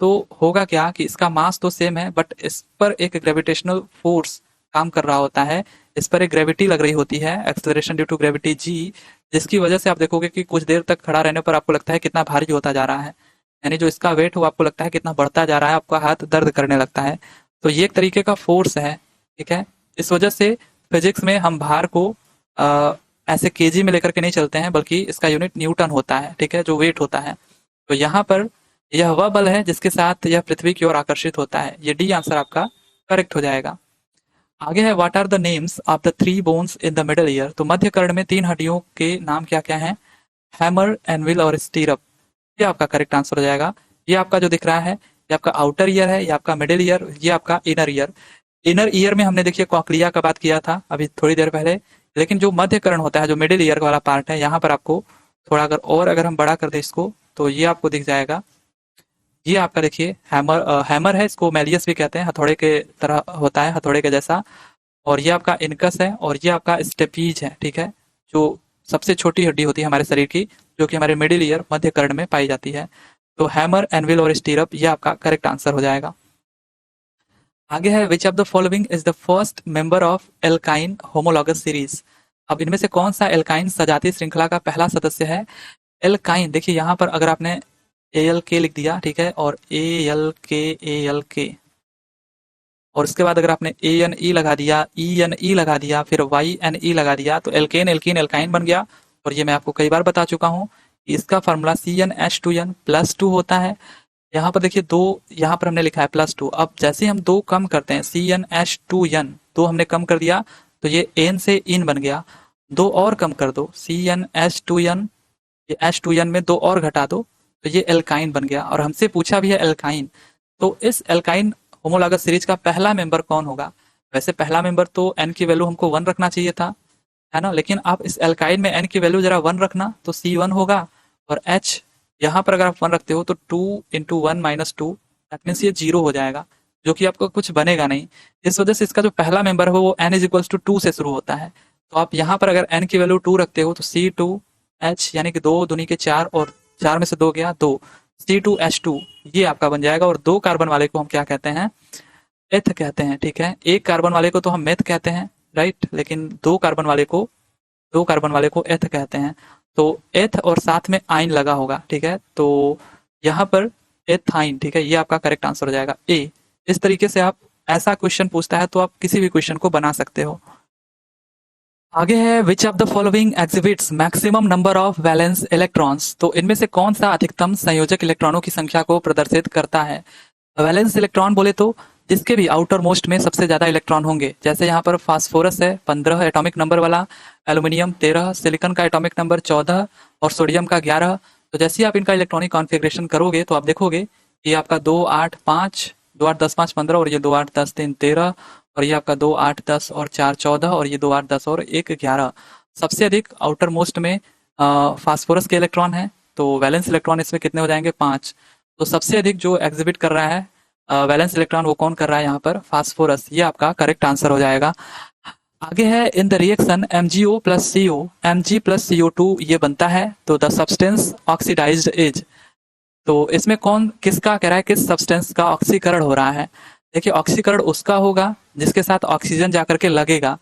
तो होगा क्या कि इसका मास तो सेम है बट इस पर एक ग्रेविटेशनल फोर्स काम कर रहा होता है, इस पर एक ग्रेविटी लग रही होती है, acceleration due to gravity G, जिसकी वजह से आप देखोगे कि कुछ देर तक खड़ा रहने पर आपको लगता है कितना भारी होता जा रहा है, यानी जो इसका वेट हो आपको लगता है कितना बढ़ता जा रहा है, आपका हाथ दर्द करने लगता है। तो ये एक तरीके का फोर्स है, ठीक है। इस वजह से फिजिक्स में हम भार को ऐसे केजी में लेकर के नहीं चलते हैं, बल्कि इसका यूनिट न्यूटन होता है, ठीक है, जो वेट होता है। तो यहाँ पर यह वह बल है जिसके साथ यह पृथ्वी की ओर आकर्षित होता है। ये डी आंसर आपका करेक्ट हो जाएगा। आगे है what are the names of the 3 bones in the middle ear. तो मध्य कर्ण में 3 हड्डियों के नाम क्या क्या हैं? हैमर, एनविल और स्टीरअप। ये आपका करेक्ट आंसर हो जाएगा। ये आपका जो दिख रहा है ये आपका आउटर ईयर है, ये आपका मिडिल ईयर, ये आपका इनर ईयर। इनर ईयर में हमने देखिए कॉक्लिया का बात किया था अभी थोड़ी देर पहले, लेकिन जो मध्य कर्ण होता है, जो मिडिल ईयर वाला पार्ट है, यहाँ पर आपको थोड़ा अगर हम बड़ा कर दे इसको तो ये आपको दिख जाएगा। ये आपका देखिए हैमर है, इसको मेलियस भी कहते हैं, हथौड़े के तरह होता है, हथौड़े के जैसा। और ये आपका इनकस है और ये आपका स्टेपीज है, ठीक है, जो सबसे छोटी हड्डी होती है हमारे शरीर की, जो कि हमारे मिडिल ईयर मध्य कर्ण में पाई जाती है। तो हैमर, एनविल और स्टीरअप ये आपका करेक्ट आंसर हो जाएगा। आगे है which of the following is the first member of alkyne homologous series. अब इनमें से कौन सा एल्काइन सजातीय श्रृंखला का पहला सदस्य है? एल्काइन, देखिए यहाँ पर अगर आपने ए एल के लिख दिया, ठीक है, और ए एल के, और उसके बाद अगर आपने ए एन ई लगा दिया, ई एन ई लगा दिया, फिर वाई एन ई लगा दिया, तो एल्केन एल्कीन एल्काइन बन गया। और ये मैं आपको कई बार बता चुका हूँ, इसका फार्मूला CnH2n+2 होता है। यहाँ पर देखिए दो, यहाँ पर हमने लिखा है +2। अब जैसे हम दो कम करते हैं, CnH2n, दो हमने कम कर दिया तो ये एन से इन बन गया। दो और कम कर दो, CnH2n, ये H2n में दो और घटा दो तो ये एल्काइन बन गया। और हमसे पूछा भी है एल्काइन, तो इस एल्काइन होमोलॉगस सीरीज का पहला मेंबर कौन होगा? वैसे पहला मेंबर तो n की वैल्यू हमको 1 रखना चाहिए था, है ना, लेकिन आप इस एल्काइन में n की वैल्यू जरा 1 रखना तो C1 होगा, और H यहाँ पर अगर आप 1 रखते हो तो 2 × 1 - 2, दैट मीन्स ये 0 हो जाएगा, जो कि आपको कुछ बनेगा नहीं। इस वजह से इसका जो पहला मेंबर है वो n = 2 से शुरू होता है। तो आप यहाँ पर अगर n की वैल्यू 2 रखते हो तो C2H, यानी कि 2 दूनी के 4, और 4 में से 2 गया 2, C2H2 ये आपका बन जाएगा। और 2 कार्बन वाले को हम क्या कहते हैं? एथ कहते हैं, ठीक है। एक कार्बन वाले को तो हम मेथ कहते हैं, राइट, लेकिन 2 कार्बन वाले को एथ कहते हैं। तो एथ और साथ में आइन लगा होगा, ठीक है, तो यहाँ पर एथाइन, ठीक है, ये आपका करेक्ट आंसर हो जाएगा ए। इस तरीके से आप, ऐसा क्वेश्चन पूछता है तो आप किसी भी क्वेश्चन को बना सकते हो। आगे है which of the following exhibits maximum number of valence electrons. तो इनमें से कौन सा अधिकतम संयोजक इलेक्ट्रॉनों की संख्या को प्रदर्शित करता है? वैलेंस इलेक्ट्रॉन बोले तो जिसके भी आउटर मोस्ट में सबसे ज्यादा इलेक्ट्रॉन होंगे। जैसे यहाँ पर फास्फोरस है 15 एटॉमिक नंबर वाला, एल्यूमिनियम 13, सिलिकॉन का एटॉमिक नंबर 14 और सोडियम का 11। तो जैसे ही आप इनका इलेक्ट्रॉनिक कॉन्फ़िगरेशन करोगे तो आप देखोगे ये आपका 2 8 5, 2 8 10 5 15, और ये 2 8 10 3 13, और ये आपका 2 8 10 और 4 14, और ये 2 8 10 और 1 11। सबसे अधिक आउटर मोस्ट में फास्फोरस के इलेक्ट्रॉन है, तो वैलेंस इलेक्ट्रॉन इसमें कितने हो जाएंगे? 5। तो सबसे अधिक जो एग्जिबिट कर रहा है वैलेंस इलेक्ट्रॉन, वो कौन कर रहा है यहाँ पर? फास्फोरस। ये आपका करेक्ट आंसर हो जाएगा। आगे है in the reaction MgO + CO, Mg + CO2 ये बनता है, तो द सब्सटेंस ऑक्सीडाइज्ड इज। तो इसमें कौन, किसका कह रहा है, किस सब्सटेंस का ऑक्सीकरण हो रहा है? देखिए ऑक्सीकरण उसका होगा जिसके साथ ऑक्सीजन जाकर के लगेगा।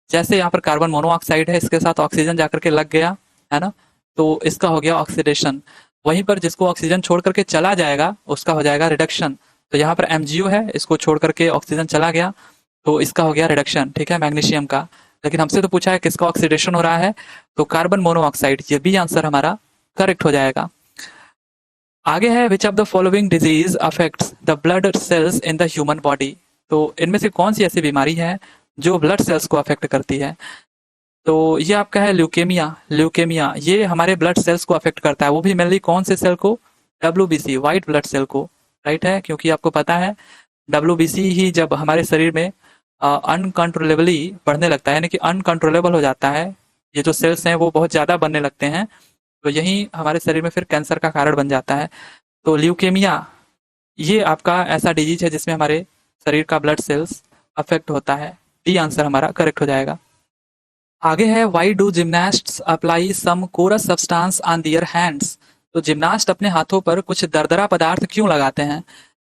जैसे यहाँ पर कार्बन मोनोऑक्साइड है, इसके साथ ऑक्सीजन जाकर के लग गया, है ना, तो इसका हो गया ऑक्सीडेशन। वहीं पर जिसको ऑक्सीजन छोड़ करके चला जाएगा उसका हो जाएगा रिडक्शन। तो यहाँ पर MgO है, इसको छोड़ करके ऑक्सीजन चला गया तो इसका हो गया रिडक्शन, ठीक है, मैग्नीशियम का। लेकिन हमसे तो पूछा है किसका ऑक्सीडेशन हो रहा है, तो कार्बन मोनोऑक्साइड, ये भी आंसर हमारा करेक्ट हो जाएगा। आगे है which of the following disease affects the blood cells in the human body. तो इनमें से कौन सी ऐसी बीमारी है जो ब्लड सेल्स को अफेक्ट करती है? तो ये आपका है ल्यूकेमिया ये हमारे ब्लड सेल्स को अफेक्ट करता है। वो भी मेनली कौन से सेल को? WBC, व्हाइट ब्लड सेल को, राइट है, क्योंकि आपको पता है WBC ही जब हमारे शरीर में अनकंट्रोलेबली बढ़ने लगता है, यानी कि अनकंट्रोलेबल हो जाता है, ये जो सेल्स हैं वो बहुत ज़्यादा बनने लगते हैं, तो यही हमारे शरीर में फिर कैंसर का कारण बन जाता है। तो ल्यूकेमिया ये आपका ऐसा डिजीज है जिसमें हमारे शरीर का ब्लड सेल्स अफेक्ट होता है। डी आंसर हमारा करेक्ट हो जाएगा। आगे है why do gymnasts apply some coarse substance on their hands. तो जिम्नास्ट अपने हाथों पर कुछ दरदरा पदार्थ क्यों लगाते हैं?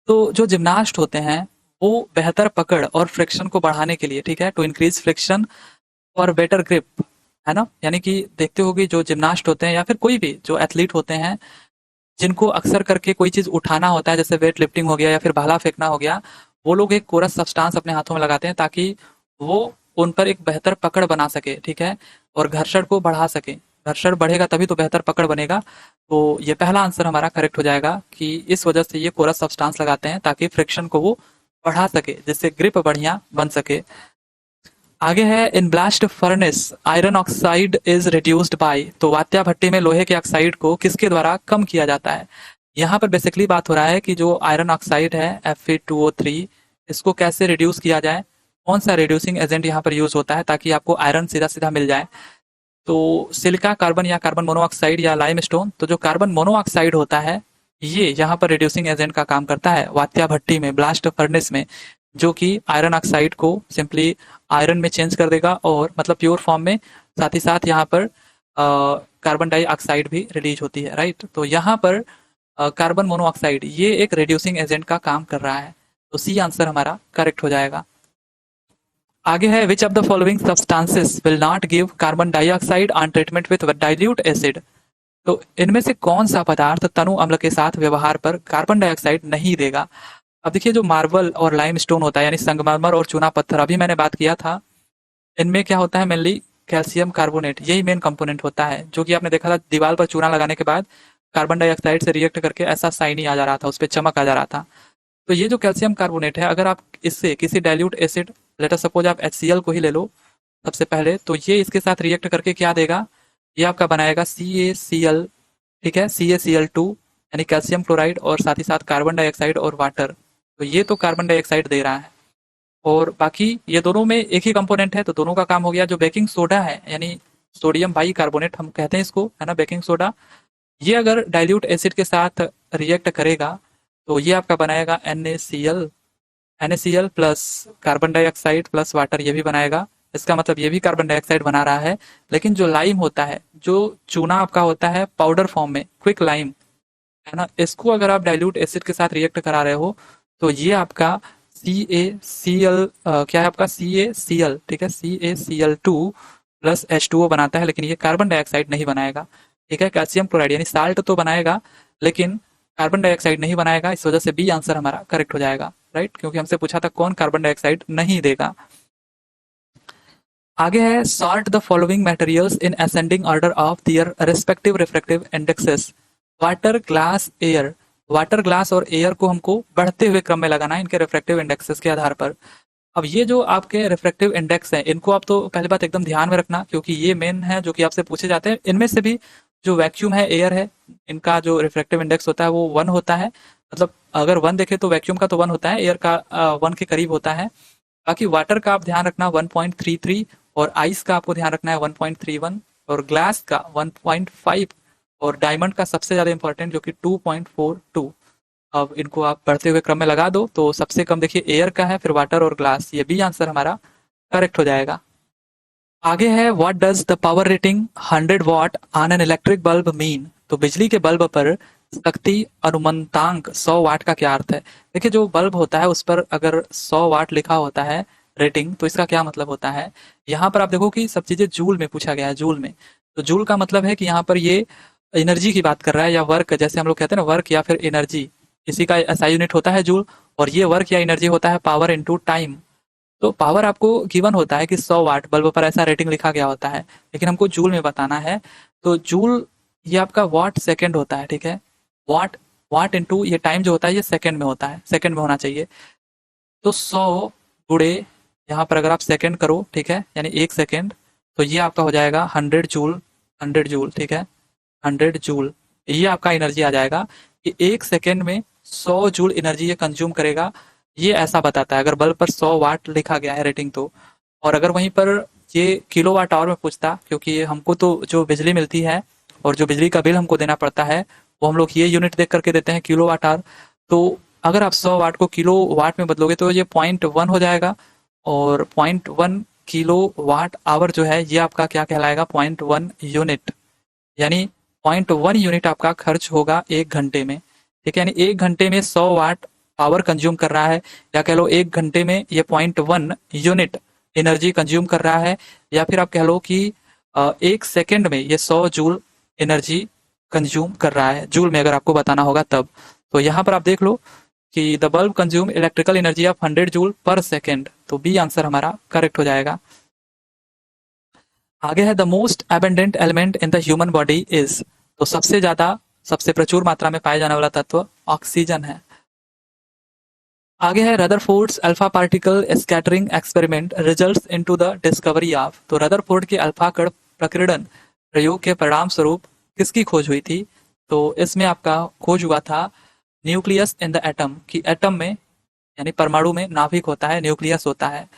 तो जो जिम्नास्ट होते हैं वो बेहतर पकड़ और फ्रिक्शन को बढ़ाने के लिए, ठीक है, टू इंक्रीज फ्रिक्शन और बेटर ग्रिप, है ना, यानी कि देखते होगे जो जिम्नास्ट होते हैं या फिर कोई भी जो एथलीट होते हैं जिनको अक्सर करके कोई चीज उठाना होता है, जैसे वेट लिफ्टिंग हो गया या फिर भाला फेंकना हो गया, वो लोग एक कोरस सब्सटेंस अपने हाथों में लगाते हैं ताकि वो उन पर एक बेहतर पकड़ बना सके, ठीक है, और घर्षण को बढ़ा सके। घर्षण बढ़ेगा तभी तो बेहतर पकड़ बनेगा। तो ये पहला आंसर हमारा करेक्ट हो जाएगा कि इस वजह से ये कोरस सब्सटेंस लगाते हैं ताकि फ्रिक्शन को वो बढ़ा सके, जिससे ग्रिप बढ़िया बन सके। आगे है in blast furnace iron oxide is reduced by. तो वात्या भट्टी में लोहे के ऑक्साइड को किसके द्वारा कम किया जाता है? यहाँ पर बेसिकली बात हो रहा है कि जो आयरन ऑक्साइड है Fe2O3, इसको कैसे रिड्यूस किया जाए, कौन सा रिड्यूसिंग एजेंट यहाँ पर यूज होता है ताकि आपको आयरन सीधा सीधा मिल जाए। तो सिलिका कार्बन या कार्बन मोनोऑक्साइड या लाइमस्टोन। तो जो कार्बन मोनोऑक्साइड होता है ये यहाँ पर रिड्यूसिंग एजेंट का काम करता है वात्या भट्टी में, ब्लास्ट फर्नेस में, जो कि आयरन ऑक्साइड को सिंपली आयरन में चेंज कर देगा और मतलब प्योर फॉर्म में। साथ ही साथ यहाँ पर कार्बन डाइऑक्साइड भी रिलीज होती है, राइट। तो यहाँ पर कार्बन मोनोऑक्साइड ये एक रिड्यूसिंग एजेंट का काम कर रहा है। तो सी आंसर हमारा करेक्ट हो जाएगा। आगे है which of the following substances will not give carbon dioxide on treatment with dilute acid. तो इनमें से कौन सा पदार्थ तनु अम्ल के साथ व्यवहार पर कार्बन डाइऑक्साइड नहीं देगा। अब देखिए जो मार्बल और लाइम स्टोन होता है यानी संगमरमर और चूना पत्थर, अभी मैंने बात किया था, इनमें क्या होता है मेनली कैल्शियम कार्बोनेट, यही मेन कंपोनेंट होता है, जो कि आपने देखा था दीवार पर चूना लगाने के बाद कार्बन डाइऑक्साइड से रिएक्ट करके ऐसा शाइनी आ जा रहा था, उस पर चमक आ जा रहा था। तो ये जो कैल्शियम कार्बोनेट है, अगर आप इससे किसी dilute acid, let us suppose आप HCl को ही ले लो सबसे पहले, तो ये इसके साथ रिएक्ट करके क्या देगा, ये आपका बनाएगा CaCl, ठीक है, CaCl2 यानी कैल्शियम क्लोराइड और साथ ही साथ कार्बन डाइऑक्साइड और वाटर। तो ये तो कार्बन डाइऑक्साइड दे रहा है, और बाकी ये दोनों में एक ही कंपोनेंट है, तो दोनों का काम हो गया। जो बेकिंग सोडा है यानी सोडियम बाई कार्बोनेट हम कहते हैं इसको, है ना, बेकिंग सोडा, ये अगर डाइल्यूट एसिड के साथ रिएक्ट करेगा तो ये आपका बनाएगा NaCl plus carbon dioxide plus water, ये भी बनाएगा। इसका मतलब ये भी कार्बन डाइऑक्साइड बना रहा है। लेकिन जो लाइम होता है, जो चूना आपका होता है पाउडर फॉर्म में, क्विक लाइम, है ना, इसको अगर आप डाइल्यूट एसिड के साथ रिएक्ट करा रहे हो तो ये आपका CaCl क्या है आपका CaCl, ठीक है, CaCl2 प्लस H2O बनाता है, लेकिन ये कार्बन डाइऑक्साइड नहीं बनाएगा, ठीक है। कैल्शियम क्लोराइड यानी साल्ट तो बनाएगा लेकिन कार्बन डाइऑक्साइड नहीं बनाएगा, इस वजह से बी आंसर हमारा करेक्ट हो जाएगा, राइट, क्योंकि हमसे पूछा था कौन कार्बन डाइऑक्साइड नहीं देगा। आगे है sort the following materials in ascending order of their respective refractive indexes. Water, glass, air. Water, glass और एयर को हमको बढ़ते हुए क्रम में लगाना है इनके रिफ्रैक्टिव इंडेक्सेस के आधार पर। अब ये जो आपके रिफ्रैक्टिव इंडेक्स हैं, इनको आप तो पहली बात एकदम ध्यान में रखना, क्योंकि ये मेन है जो कि आपसे पूछे जाते हैं। इनमें से भी जो वैक्यूम है, एयर है, इनका जो रिफ्रैक्टिव इंडेक्स होता है वो 1 होता है। मतलब अगर 1 देखे तो वैक्यूम का तो 1 होता है, एयर का 1 के करीब होता है। बाकी वाटर का आप ध्यान रखना 1.33, और आइस का आपको ध्यान रखना है 1.31, और ग्लास का 1.5, और डायमंड का सबसे ज्यादा इंपॉर्टेंट जो कि 2.42। अब इनको आप बढ़ते हुए क्रम में लगा दो तो सबसे कम देखिए एयर का है, फिर वाटर और ग्लास, ये भी आंसर हमारा करेक्ट हो जाएगा। आगे है what does the power rating 100 what on an electric bulb mean. तो बिजली के बल्ब पर शक्ति अनुमंतांक 100 वाट का क्या अर्थ है। देखिए जो बल्ब होता है उस पर अगर 100 वाट लिखा होता है रेटिंग, तो इसका क्या मतलब होता है। यहाँ पर आप देखो कि सब चीजें जूल में पूछा गया है, जूल में, तो जूल का मतलब है कि यहाँ पर ये एनर्जी की बात कर रहा है, या वर्क, जैसे हम लोग कहते हैं ना वर्क या फिर एनर्जी, इसी का एसआई यूनिट होता है जूल, और ये वर्क या एनर्जी होता है पावर इनटू टाइम। तो पावर आपको गिवन होता है कि 100 वाट, बल्ब पर ऐसा रेटिंग लिखा गया होता है, लेकिन हमको जूल में बताना है। तो जूल ये आपका वाट सेकंड होता है, ठीक है, वाट, वाट इनटू ये टाइम जो होता है ये सेकंड में होता है, सेकंड में होना चाहिए। तो 100 गुणे यहाँ पर अगर आप सेकंड करो, ठीक है, यानी 1 सेकंड, तो ये आपका हो जाएगा 100 जूल, 100 जूल, ठीक है, 100 जूल। ये आपका एनर्जी आ जाएगा कि 1 सेकंड में 100 जूल एनर्जी ये कंज्यूम करेगा, ये ऐसा बताता है अगर बल्ब पर 100 वाट लिखा गया है रेटिंग तो। और अगर वहीं पर ये किलो वाट आवर में पूछता, क्योंकि हमको तो जो बिजली मिलती है और जो बिजली का बिल हमको देना पड़ता है वो हम लोग ये यूनिट देख करके देते हैं, किलो वाट आवर। तो अगर आप 100 वाट को किलो वाट में बदलोगे तो ये 0.1 हो जाएगा, और 0.1 किलो वाट आवर जो है ये आपका क्या कहलाएगा, 0.1 यूनिट, यानी 0.1 यूनिट आपका खर्च होगा 1 घंटे में, ठीक है, यानी 1 घंटे में 100 वाट पावर कंज्यूम कर रहा है, या कह लो 1 घंटे में ये 0.1 यूनिट एनर्जी कंज्यूम कर रहा है, या फिर आप कह लो कि 1 सेकंड में ये 100 जूल एनर्जी कंज्यूम कर रहा है, जूल में अगर आपको बताना होगा तब। तो यहाँ पर आप देख लो कि the bulb consume electrical energy of 100 joule पर सेकेंड, तो बी आंसर हमारा करेक्ट हो जाएगा। आगे है the most abundant element in the human body is. तो सबसे ज्यादा, सबसे प्रचुर मात्रा में पाया जाने वाला तत्व ऑक्सीजन है। आगे है Rutherford's alpha particle scattering experiment results into the discovery of. तो रदरफोर्ड के अल्फा कण प्रकीर्णन प्रयोग के परिणाम स्वरूप किसकी खोज हुई थी। तो इसमें आपका खोज हुआ था न्यूक्लियस इन द एटम, की एटम में यानी परमाणु में नाभिक होता है, न्यूक्लियस होता है।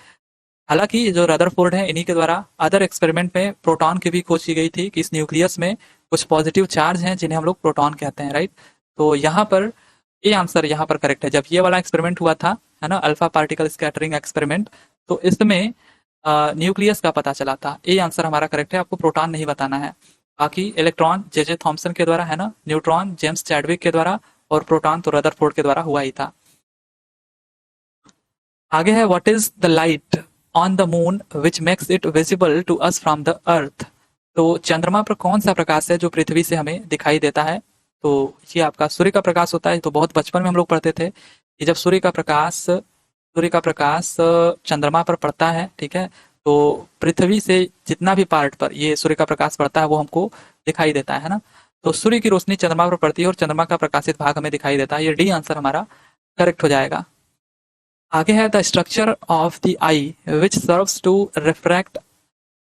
हालांकि जो रदरफोर्ड है इन्हीं के द्वारा अदर एक्सपेरिमेंट में प्रोटॉन की भी खोज की गई थी कि इस न्यूक्लियस में कुछ पॉजिटिव चार्ज हैं जिन्हें हम लोग प्रोटॉन कहते हैं, राइट। तो यहाँ पर ये आंसर यहाँ पर करेक्ट है। जब ये वाला एक्सपेरिमेंट हुआ था, है ना, अल्फा पार्टिकल स्कैटरिंग एक्सपेरिमेंट, तो इसमें न्यूक्लियस का पता चला था। ये आंसर हमारा करेक्ट है, आपको प्रोटॉन नहीं बताना है। बाकी इलेक्ट्रॉन जे थॉमसन के द्वारा, है ना, न्यूट्रॉन जेम्स चैडविक के द्वारा, और प्रोटॉन तो रदरफोर्ड के द्वारा हुआ ही था। आगे है what is the light on the moon which makes it visible to us from the earth. तो चंद्रमा पर कौन सा प्रकाश है जो पृथ्वी से हमें दिखाई देता है। तो ये आपका सूर्य का प्रकाश होता है। तो बहुत बचपन में हम लोग पढ़ते थे कि जब सूर्य का प्रकाश चंद्रमा पर पड़ता है, ठीक है, तो पृथ्वी से जितना भी पार्ट पर ये सूर्य का प्रकाश पड़ता है वो हमको दिखाई देता है ना। तो सूर्य की रोशनी चंद्रमा पर पड़ती है और चंद्रमा का प्रकाशित भाग हमें दिखाई देता है। ये डी आंसर हमारा करेक्ट हो जाएगा। आगे है the structure of the eye which serves to refract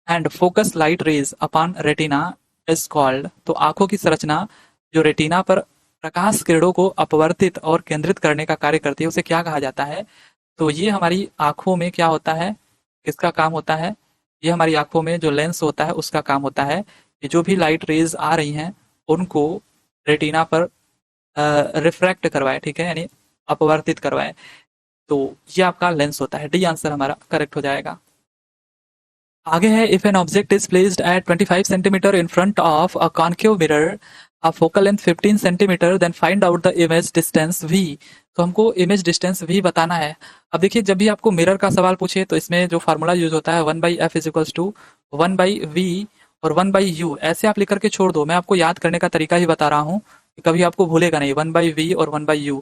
and focus light rays upon retina is called. तो आंखों की संरचना जो रेटिना पर प्रकाश किरणों को अपवर्तित और केंद्रित करने का कार्य करती है उसे क्या कहा जाता है। तो ये हमारी आंखों में क्या होता है, किसका काम होता है, ये हमारी आंखों में जो लेंस होता है उसका काम होता है कि जो भी लाइट रेज आ रही हैं उनको रेटिना पर रिफ्रैक्ट करवाए, ठीक है, यानी अपवर्तित करवाए। तो ये आपका लेंस होता है। डी आंसर हमारा करेक्ट हो जाएगा। आगे है if an object is placed at 25 centimetre in front of a concave mirror a focal length 15 centimetre then find out the image distance v। तो हमको इमेज डिस्टेंस v बताना है। अब देखिए जब भी आपको मिरर का सवाल पूछे तो इसमें जो फार्मूला यूज होता है 1/f is equals to 1/v और 1/u, ऐसे आप लिख करके छोड़ दो। मैं आपको याद करने का तरीका ही बता रहा हूँ, कभी आपको भूलेगा नहीं। 1/v और 1/u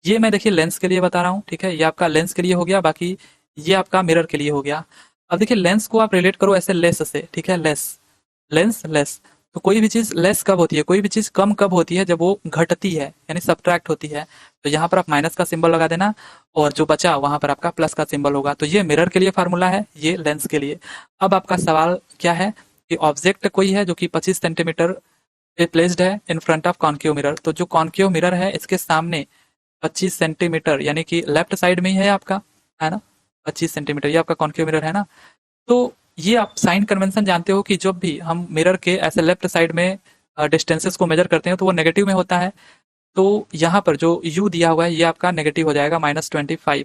ये मैं देखिए लेंस के लिए बता रहा हूँ, ठीक है, ये आपका लेंस के लिए हो गया, बाकी ये आपका मिरर के लिए हो गया। अब देखिए लेंस को आप रिलेट करो ऐसे लेस से, ठीक है, लेस, लेंस लेस। तो कोई भी चीज लेस कब होती है, कोई भी चीज कम कब होती है, जब वो घटती है यानी सब्ट्रैक्ट होती है। तो यहाँ पर आप माइनस का सिंबल लगा देना और जो बचा वहां पर आपका प्लस का सिंबल होगा। तो ये मिरर के लिए फार्मूला है, ये लेंस के लिए। अब आपका सवाल क्या है कि ऑब्जेक्ट कोई है जो कि 25 सेंटीमीटर पे प्लेस्ड है इन फ्रंट ऑफ कॉन्केव मिरर। तो जो कॉन्केव मिरर है इसके सामने 25 सेंटीमीटर यानी कि लेफ्ट साइड में ही है आपका, है ना, 25 सेंटीमीटर ये आपका कॉन्केव मिरर है ना। तो ये आप साइन कन्वेंशन जानते हो कि जब भी हम मिरर के ऐसे लेफ्ट साइड में डिस्टेंसेस को मेजर करते हैं तो वो नेगेटिव में होता है। तो यहाँ पर जो u दिया हुआ है ये आपका नेगेटिव हो जाएगा -25,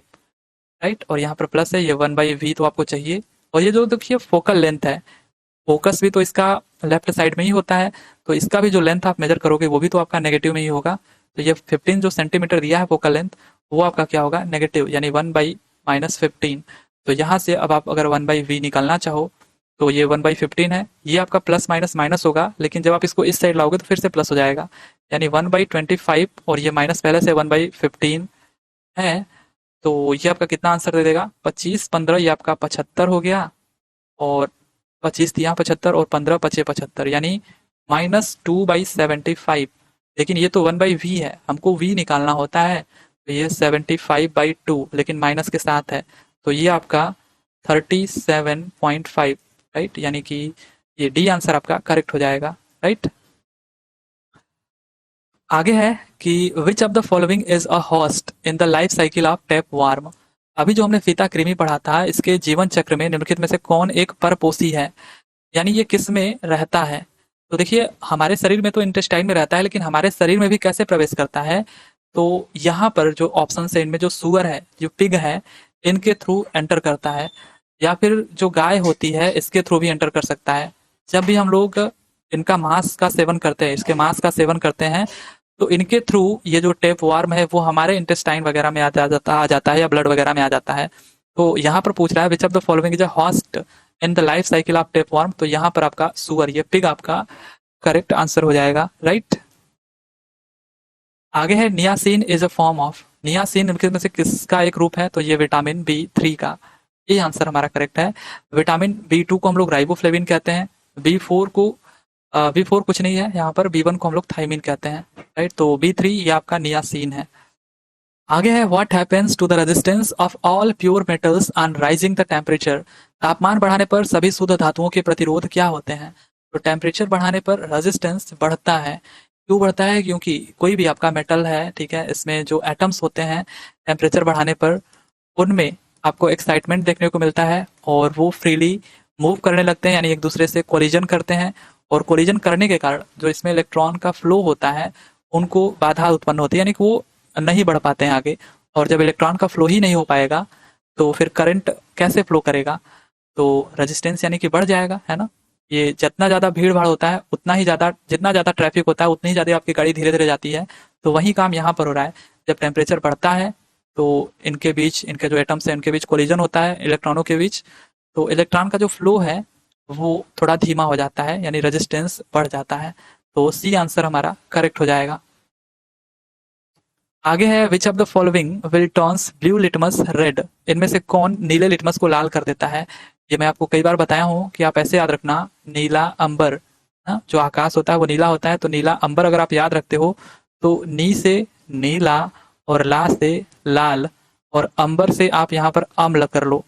राइट, और यहाँ पर प्लस है, ये 1/v तो आपको चाहिए। और ये जो देखिए फोकल लेंथ है, फोकस भी तो इसका लेफ्ट साइड में ही होता है, तो इसका भी जो लेंथ आप मेजर करोगे वो भी तो आपका नेगेटिव में ही होगा। तो ये 15 जो सेंटीमीटर दिया है फोकल लेंथ वो आपका क्या होगा, नेगेटिव, यानी 1/-15। तो यहाँ से अब आप अगर 1/v निकालना चाहो तो ये 1/15 है, ये आपका प्लस माइनस माइनस होगा, लेकिन जब आप इसको इस साइड लाओगे तो फिर से प्लस हो जाएगा, यानी 1/25 और ये माइनस पहले से 1/15 है। तो ये आपका कितना आंसर दे देगा, 25 15 ये आपका 75 हो गया, और 25 यहाँ 75 और 15 पचे 75, यानी -2/75। लेकिन ये तो 1/v है, हमको v निकालना होता है, तो ये 75/2 लेकिन माइनस के साथ है, तो ये आपका 37.5, राइट, यानी कि ये डी आंसर आपका करेक्ट हो जाएगा, राइट। आगे है कि विच of the following is a host in the life cycle of tape warm. अभी जो हमने फीता कृमि पढ़ा था इसके जीवन चक्र में निम्नलिखित में से कौन एक परपोषी है, यानी ये किस में रहता है। तो देखिए हमारे शरीर में तो इंटेस्टाइन में रहता है, लेकिन हमारे शरीर में भी कैसे प्रवेश करता है। तो यहाँ पर जो ऑप्शन है इनमें जो सुअर है, जो पिग है, इनके थ्रू एंटर करता है, या फिर जो गाय होती है इसके थ्रू भी एंटर कर सकता है। जब भी हम लोग इनका मांस का सेवन करते हैं, इसके मांस का सेवन करते हैं, तो इनके थ्रू ये जो टेप वार्म है वो हमारे इंटेस्टाइन वगैरह में आ जाता है या ब्लड वगैरह में आ जाता है। तो यहाँ पर पूछ रहा है which of the following is a host in the life cycle of tape warm. तो यहाँ पर आपका सुअर, ये पिग आपका करेक्ट आंसर हो जाएगा, राइट। आगे है niacin is a form of. Niacin इनके में से किसका एक रूप है, तो ये विटामिन B3 का, ये आंसर हमारा करेक्ट है। विटामिन B2 को हम लोग राइबोफ्लेविन कहते हैं, B4 कुछ नहीं है यहाँ पर, B1 को हम लोग थाइमिन कहते हैं, राइट। तो B3 ये आपका नियासिन है। आगे है what happens to the resistance of all pure metals on rising the temperature. तापमान बढ़ाने पर सभी शुद्ध धातुओं के प्रतिरोध क्या होते हैं। तो टेम्परेचर बढ़ाने पर रेजिस्टेंस बढ़ता है। क्यों बढ़ता है, क्योंकि कोई भी आपका मेटल है, ठीक है, इसमें जो एटम्स होते हैं टेम्परेचर बढ़ाने पर उनमें आपको एक्साइटमेंट देखने को मिलता है और वो फ्रीली मूव करने लगते हैं, यानी एक दूसरे से कोलिजन करते हैं, और कोलिजन करने के कारण जो इसमें इलेक्ट्रॉन का फ्लो होता है उनको बाधा उत्पन्न होती है, यानी कि वो नहीं बढ़ पाते हैं आगे। और जब इलेक्ट्रॉन का फ्लो ही नहीं हो पाएगा तो फिर करंट कैसे फ्लो करेगा, तो रेजिस्टेंस यानी कि बढ़ जाएगा, है ना। ये जितना ज़्यादा भीड़ भाड़ होता है उतना ही ज़्यादा, जितना ज़्यादा ट्रैफिक होता है उतनी ही ज़्यादा आपकी गाड़ी धीरे धीरे जाती है। तो वही काम यहाँ पर हो रहा है, जब टेम्परेचर बढ़ता है तो इनके बीच, इनके जो एटम्स हैं इनके बीच कोलिजन होता है इलेक्ट्रॉनों के बीच, तो इलेक्ट्रॉन का जो फ्लो है वो थोड़ा धीमा हो जाता है, यानी रेजिस्टेंस बढ़ जाता है। तो सी आंसर हमारा करेक्ट हो जाएगा। आगे है which of the following will turns blue litmus red, इनमें से कौन नीले लिटमस को लाल कर देता है। ये मैं आपको कई बार बताया हूँ कि आप ऐसे याद रखना, नीला अंबर, हाँ, जो आकाश होता है वो नीला होता है, तो नीला अंबर अगर आप याद रखते हो तो नी से नीला और ला से लाल और अंबर से आप यहाँ पर अम्ल कर लो।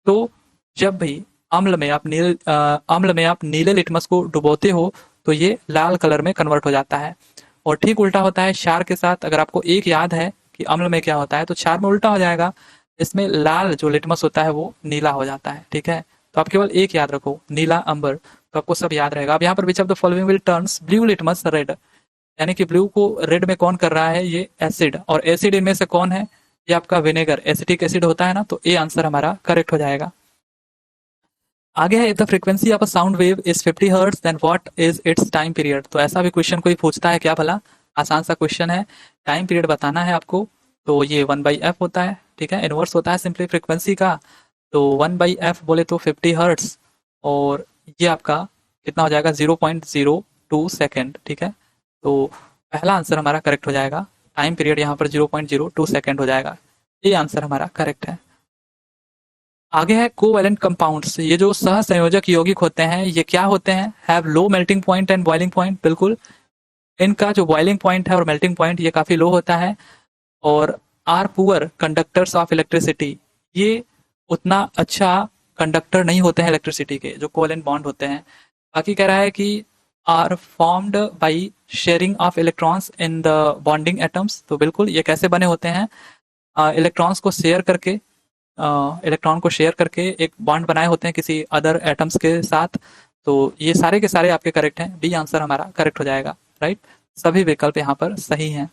तो जब भी अम्ल में आप नीले लिटमस को डुबोते हो तो ये लाल कलर में कन्वर्ट हो जाता है। और ठीक उल्टा होता है क्षार के साथ, अगर आपको एक याद है कि अम्ल में क्या होता है तो क्षार में उल्टा हो जाएगा, इसमें लाल जो लिटमस होता है वो नीला हो जाता है। ठीक है, तो आप केवल एक याद रखो, नीला अंबर, तो आपको सब याद रहेगा। अब यहाँ पर विच of the following will turns blue litmus red, यानी कि ब्लू को रेड में कौन कर रहा है, ये एसिड, और एसिड इनमें से कौन है, ये आपका विनेगर, एसिटिक एसिड होता है ना, तो ए आंसर हमारा करेक्ट हो जाएगा। आगे है, if the frequency of a sound wave is 50 hertz then what is its time period. तो ऐसा भी क्वेश्चन कोई पूछता है क्या भला, आसान सा क्वेश्चन है, टाइम पीरियड बताना है आपको। तो ये 1/f होता है, ठीक है, इनवर्स होता है सिंपली फ्रीक्वेंसी का। तो 1/f बोले तो 50 हर्ट्ज, और ये आपका कितना हो जाएगा, 0.02 सेकेंड। ठीक है, तो पहला आंसर हमारा करेक्ट हो जाएगा, टाइम पीरियड यहाँ पर 0.02 सेकेंड हो जाएगा, ये आंसर हमारा करेक्ट है। आगे है कोवैलेंट कंपाउंड्स, ये जो सहसंयोजक यौगिक होते हैं ये क्या होते हैं, have low melting point and boiling point. बिल्कुल, इनका जो बॉइलिंग पॉइंट है और मेल्टिंग पॉइंट ये काफी लो होता है, और are poor conductors of electricity, ये उतना अच्छा कंडक्टर नहीं होते हैं इलेक्ट्रिसिटी के, जो कोवैलेंट बॉन्ड होते हैं। बाकी कह रहा है कि are formed by sharing of electrons in the bonding atoms. तो बिल्कुल ये कैसे बने होते हैं, इलेक्ट्रॉन्स को शेयर करके, इलेक्ट्रॉन को शेयर करके एक बॉन्ड बनाए होते हैं किसी अदर एटम्स के साथ। तो ये सारे के सारे आपके करेक्ट हैं, डी आंसर हमारा करेक्ट हो जाएगा, राइट, सभी विकल्प यहाँ पर सही हैं।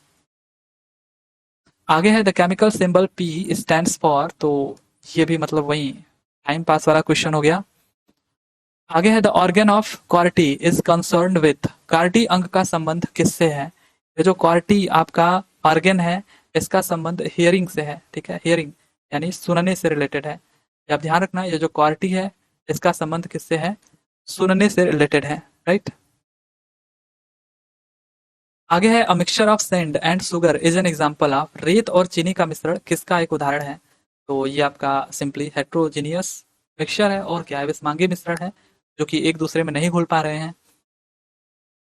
आगे है the chemical symbol P stands for, तो ये भी मतलब वही टाइम पास वाला क्वेश्चन हो गया। आगे है the organ of Corti is concerned with, Corti अंग का संबंध किससे है। ये जो क्वार्टी आपका ऑर्गन है इसका संबंध हियरिंग से है, ठीक है, हियरिंग यानी सुनने से रिलेटेड है। आप ध्यान रखना, ये जो क्वार्टी है इसका संबंध किससे है, सुनने से रिलेटेड है, राइट। आगे है a mixture of sand and sugar is an example of, रेत और चीनी का मिश्रण किसका एक उदाहरण है। तो ये आपका सिंपली हेट्रोजीनियस मिक्सचर है, और क्या है, विषमांगी मिश्रण है, जो कि एक दूसरे में नहीं घुल पा रहे हैं।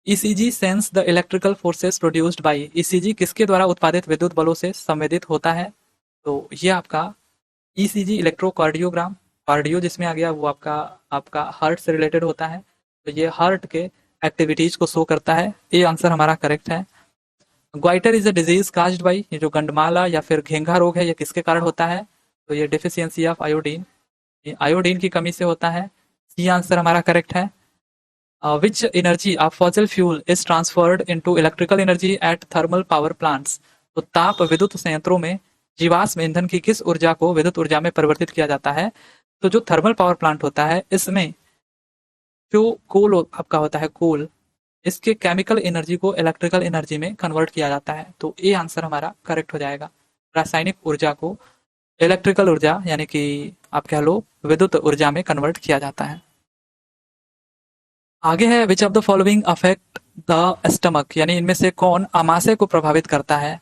ECG sense the electrical forces produced by, ECG किसके द्वारा उत्पादित विद्युत बलों से संवेदित होता है। तो ये आपका ईसीजी इलेक्ट्रोकार्डियोग्राम, कार्डियो जिसमें आ गया वो आपका आपका हार्ट से रिलेटेड होता है, तो ये हार्ट के एक्टिविटीज को शो करता है, ये आंसर हमारा करेक्ट है। Goitre is a disease caused by, ये जो गंडमाला या फिर घेंघा रोग है ये किसके कारण होता है, तो ये डिफिशियंसी ऑफ आयोडीन, ये आयोडीन की कमी से होता है, सी आंसर हमारा करेक्ट है। Which energy of fossil fuel is transferred into electrical energy at thermal power plants, तो ताप विद्युत संयंत्रों में जीवाश्म ईंधन की किस ऊर्जा को विद्युत ऊर्जा में परिवर्तित किया जाता है। तो जो थर्मल पावर प्लांट होता है इसमें जो कोल आपका होता है, कोल, इसके केमिकल एनर्जी को इलेक्ट्रिकल एनर्जी में कन्वर्ट किया जाता है, तो ए आंसर हमारा करेक्ट हो जाएगा। रासायनिक ऊर्जा को इलेक्ट्रिकल ऊर्जा यानी कि आप कह लो विद्युत ऊर्जा में कन्वर्ट किया जाता है। आगे है which of the following affect the stomach, यानी इनमें से कौन आमाशय को प्रभावित करता है।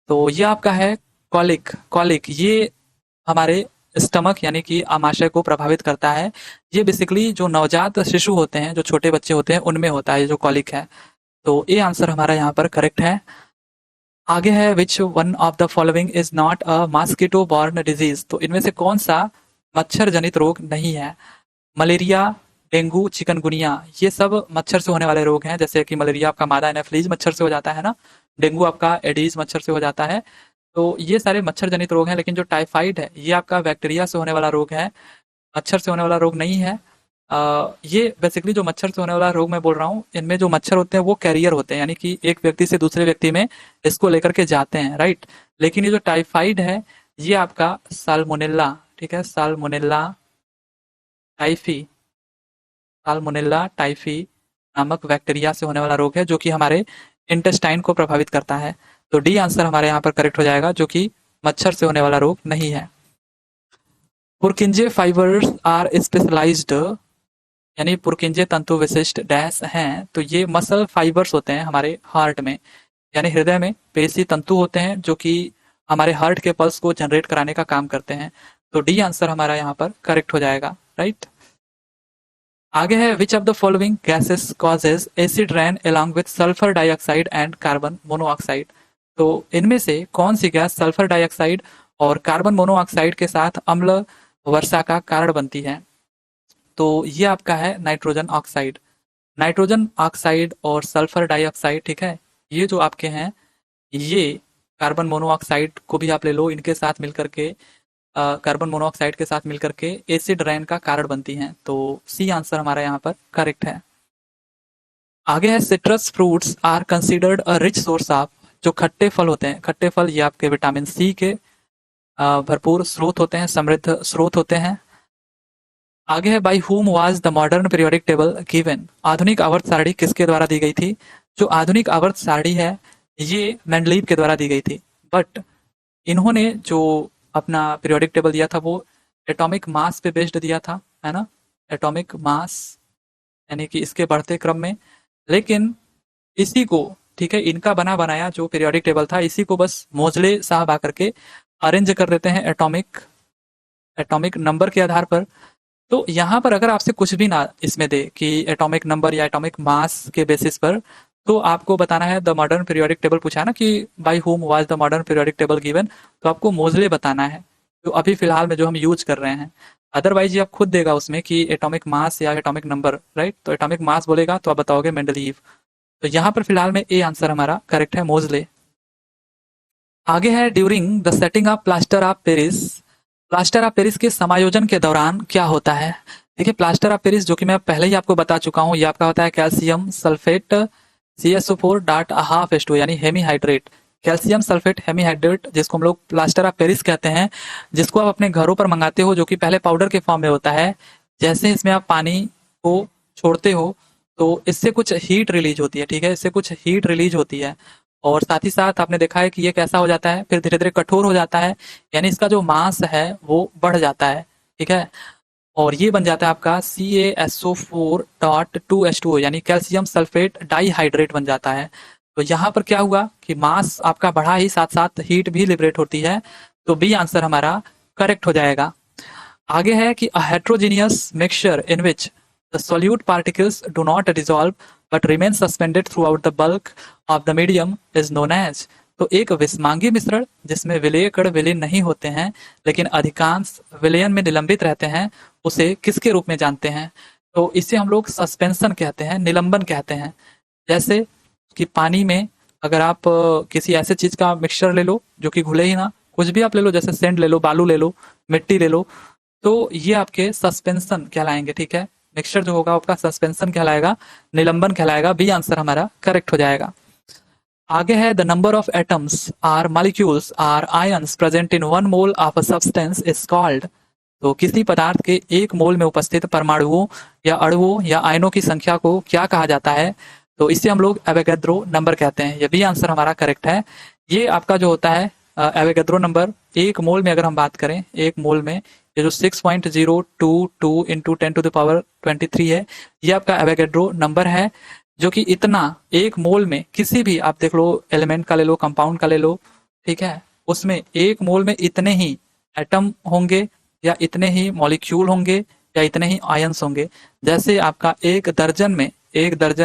तो ये आपका है कॉलिक, कॉलिक ये हमारे स्टमक यानी कि आमाशय को प्रभावित करता है। ये बेसिकली जो नवजात शिशु होते हैं, जो छोटे बच्चे होते हैं उनमें होता है ये जो कॉलिक है, तो ये आंसर हमारा यहाँ पर करेक्ट है। आगे है which one of the following is not a mosquito borne disease, तो इनमें से कौन सा मच्छर जनित रोग नहीं है। मलेरिया, डेंगू, चिकनगुनिया, ये सब मच्छर से होने वाले रोग हैं, जैसे कि मलेरिया आपका मादा एनाफ्लीज मच्छर से हो जाता है ना, डेंगू आपका एडीज मच्छर से हो जाता है, तो ये सारे मच्छर जनित रोग हैं। लेकिन जो टाइफाइड है ये आपका बैक्टीरिया से होने वाला रोग है, मच्छर से होने वाला रोग नहीं है। ये बेसिकली जो मच्छर से होने वाला रोग मैं बोल रहा हूँ, इनमें जो मच्छर होते हैं वो कैरियर होते हैं, यानी कि एक व्यक्ति से दूसरे व्यक्ति में इसको लेकर के जाते हैं, राइट। लेकिन ये जो टाइफाइड है ये आपका साल्मोनेला, ठीक है, साल्मोनेला टाइफी, साल्मोनेला टाइफी नामक बैक्टीरिया से होने वाला रोग है, जो कि हमारे इंटेस्टाइन को प्रभावित करता है। तो डी आंसर हमारे यहाँ पर करेक्ट हो जाएगा, जो कि मच्छर से होने वाला रोग नहीं है। पुरकिंजे फाइबर्स आर स्पेशलाइज्ड, यानी पुरकिंजे तंतु विशिष्ट डैश हैं, तो ये मसल फाइबर्स होते हैं हमारे हार्ट में, यानी हृदय में पेशी तंतु होते हैं जो कि हमारे हार्ट के पल्स को जनरेट कराने का काम करते हैं। तो डी आंसर हमारा यहाँ पर करेक्ट हो जाएगा, राइट। आगे है which of the following gases causes acid rain along with sulphur dioxide and carbon monoxide. तो इनमें से कौन सी गैस सल्फर डाइऑक्साइड और कार्बन मोनोऑक्साइड के साथ अम्ल वर्षा का कारण बनती है? तो ये आपका है नाइट्रोजन ऑक्साइड। नाइट्रोजन ऑक्साइड और सल्फर डाइऑक्साइड, ठीक है, ये जो आपके हैं, ये कार्बन मोनोऑक्साइड को भी आप ले लो, इनके साथ मिलकर के कार्बन मोनोऑक्साइड के साथ मिलकर के एसिड रेन का कारण बनती हैं। तो सी आंसर हमारा यहाँ पर करेक्ट है। आगे है citrus fruits are considered a rich source of, जो खट्टे फल होते हैं, खट्टे फल ये आपके विटामिन सी के भरपूर स्रोत होते हैं, समृद्ध स्रोत होते हैं। आगे है बाई हुम was the modern periodic table given, आधुनिक आवर्त सारणी किसके द्वारा दी गई थी? जो आधुनिक आवर्त सारणी है ये मेंडलीव के द्वारा दी गई थी, बट इन्होंने जो अपना पीरियोडिक टेबल दिया था वो एटॉमिक मास पे बेस्ड दिया था, है ना, एटॉमिक मास, यानी कि इसके बढ़ते क्रम में। लेकिन इसी को, ठीक है, इनका बना बनाया जो पीरियोडिक टेबल था, इसी को बस मोजले साहब आकर के अरेंज कर देते हैं एटॉमिक नंबर के आधार पर। तो यहाँ पर अगर आपसे कुछ भी ना इसमें दे कि एटॉमिक नंबर या एटॉमिक मास के बेसिस पर, तो आपको बताना है द मॉडर्न पीरियोडिक टेबल पूछा है ना कि by whom was the modern periodic table given, तो आपको मोजले बताना है जो अभी फिलहाल में जो हम यूज कर रहे हैं। अदरवाइज ये आप खुद देगा उसमें कि एटॉमिक मास या एटॉमिक नंबर, राइट, तो एटॉमिक मास बोलेगा तो आप बताओगे मेंडलीव। तो यहाँ पर फिलहाल में ए आंसर हमारा करेक्ट है, मोजले। आगे है during the setting of plaster of Paris, plaster of Paris के समायोजन के दौरान क्या होता है? देखिए प्लास्टर ऑफ पेरिस जो कि मैं पहले ही आपको बता चुका हूँ, ये आपका होता है कैल्शियम सल्फेट CSO4.5H2 यानी हेमीहाइड्रेट, कैल्शियम सल्फेट हेमीहाइड्रेट, जिसको हम लोग प्लास्टर ऑफ पेरिस कहते हैं, जिसको आप अपने घरों पर मंगाते हो, जो कि पहले पाउडर के फॉर्म में होता है। जैसे इसमें आप पानी को छोड़ते हो तो इससे कुछ हीट रिलीज होती है, ठीक है, इससे कुछ हीट रिलीज होती है, और साथ ही साथ आपने देखा है कि ये कैसा हो जाता है, फिर धीरे धीरे कठोर हो जाता है, यानी इसका जो मास है वो बढ़ जाता है, ठीक है, और ये बन जाता है आपका CaSO4.2H2O यानी कैल्शियम सल्फेट डाइहाइड्रेट बन जाता है। तो यहाँ पर क्या हुआ कि मास आपका बढ़ा ही, साथ साथ हीट भी लिबरेट होती है। तो बी आंसर हमारा करेक्ट हो जाएगा। आगे है कि a heterogeneous mixture in which the solute particles do not dissolve but remain suspended throughout the bulk of the medium is known as. तो एक विस्मांगी मिश्रण जिसमें विलेय कण विलीन नहीं होते हैं लेकिन अधिकांश विलयन में निलंबित रहते हैं, उसे किसके रूप में जानते हैं? तो इसे हम लोग सस्पेंशन कहते हैं, निलंबन कहते हैं। जैसे कि पानी में अगर आप किसी ऐसे चीज का मिक्सचर ले लो जो कि घुले ही ना, कुछ भी आप ले लो, जैसे सेंड ले लो, बालू ले लो, मिट्टी ले लो, तो ये आपके सस्पेंशन कहलाएंगे, ठीक है, मिक्सचर जो होगा आपका सस्पेंशन कहलाएगा, निलंबन कहलाएगा। बी आंसर हमारा करेक्ट हो जाएगा। आगे है the number of atoms or molecules or ions present in 1 mole of a substance is called. तो किसी पदार्थ के 1 मोल में उपस्थित परमाणुओं या अणुओं या आयनों की संख्या को क्या कहा जाता है? तो इसे हम लोग एवोगैड्रो नंबर कहते हैं। ये भी आंसर हमारा करेक्ट है। ये आपका जो होता है एवोगैड्रो नंबर, 1 मोल में अगर हम बात करें, 1 मोल में ये जो 6.022 इंटू 10⁻23 है, ये आपका एवोगैड्रो नंबर है, जो कि इतना 1 मोल में किसी भी आप देख लो, एलिमेंट का ले लो, कंपाउंड का ले लो, ठीक है, उसमें 1 मोल में इतने ही एटम होंगे या इतने ही मॉलिक्यूल होंगे या इतने ही आयंस होंगे। जैसे आपका एक दर्जन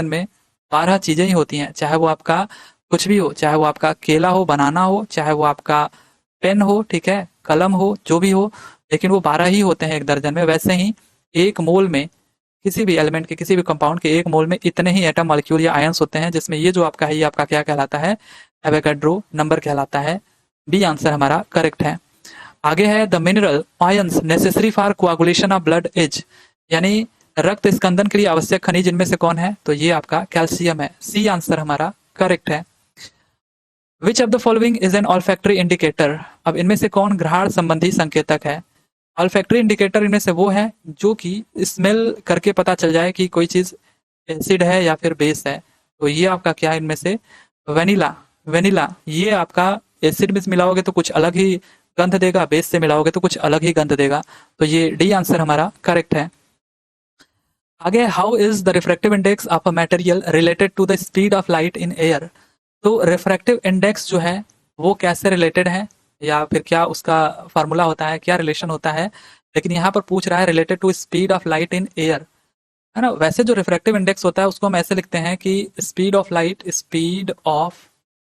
में 12 चीजें ही होती हैं, चाहे वो आपका कुछ भी हो, चाहे वो आपका केला हो, बनाना हो, चाहे वो आपका पेन हो, ठीक है, कलम हो, जो भी हो, लेकिन वो 12 ही होते हैं एक दर्जन में। वैसे ही 1 मोल में किसी भी एलिमेंट के, किसी भी कंपाउंड के 1 मोल में इतने ही एटम, मॉलिक्यूल या आयंस होते हैं, जिसमें ये जो आपका है, ये आपका क्या कहलाता है? एवोगैड्रो नंबर कहलाता है। बी आंसर हमारा करेक्ट है। आगे है the mineral ions necessary for coagulation of blood is, यानी रक्त स्कंदन के लिए आवश्यक खनिज इनमें से कौन है? तो ये आपका कैल्शियम है। सी आंसर हमारा करेक्ट है। Which of the following is an olfactory indicator, अब इनमें से कौन घ्राण संबंधी संकेतक है? ऑल्फैक्टरी इंडिकेटर इनमें से वो है जो कि स्मेल करके पता चल जाए कि कोई चीज एसिड है या फिर बेस है। तो ये आपका क्या है इनमें से? वेनिला, ये आपका एसिड में मिलाओगे तो कुछ अलग ही गंध देगा, बेस से मिलाओगे तो कुछ अलग ही गंध देगा। तो ये डी आंसर हमारा करेक्ट है। आगे, how is the refractive index of a material related to the speed of light in air. तो रिफ्रैक्टिव इंडेक्स जो है वो कैसे रिलेटेड है, या फिर क्या उसका फार्मूला होता है, क्या रिलेशन होता है। लेकिन यहाँ पर पूछ रहा है related to speed of light in air, है ना। वैसे जो रिफ्रैक्टिव इंडेक्स होता है उसको हम ऐसे लिखते हैं कि speed of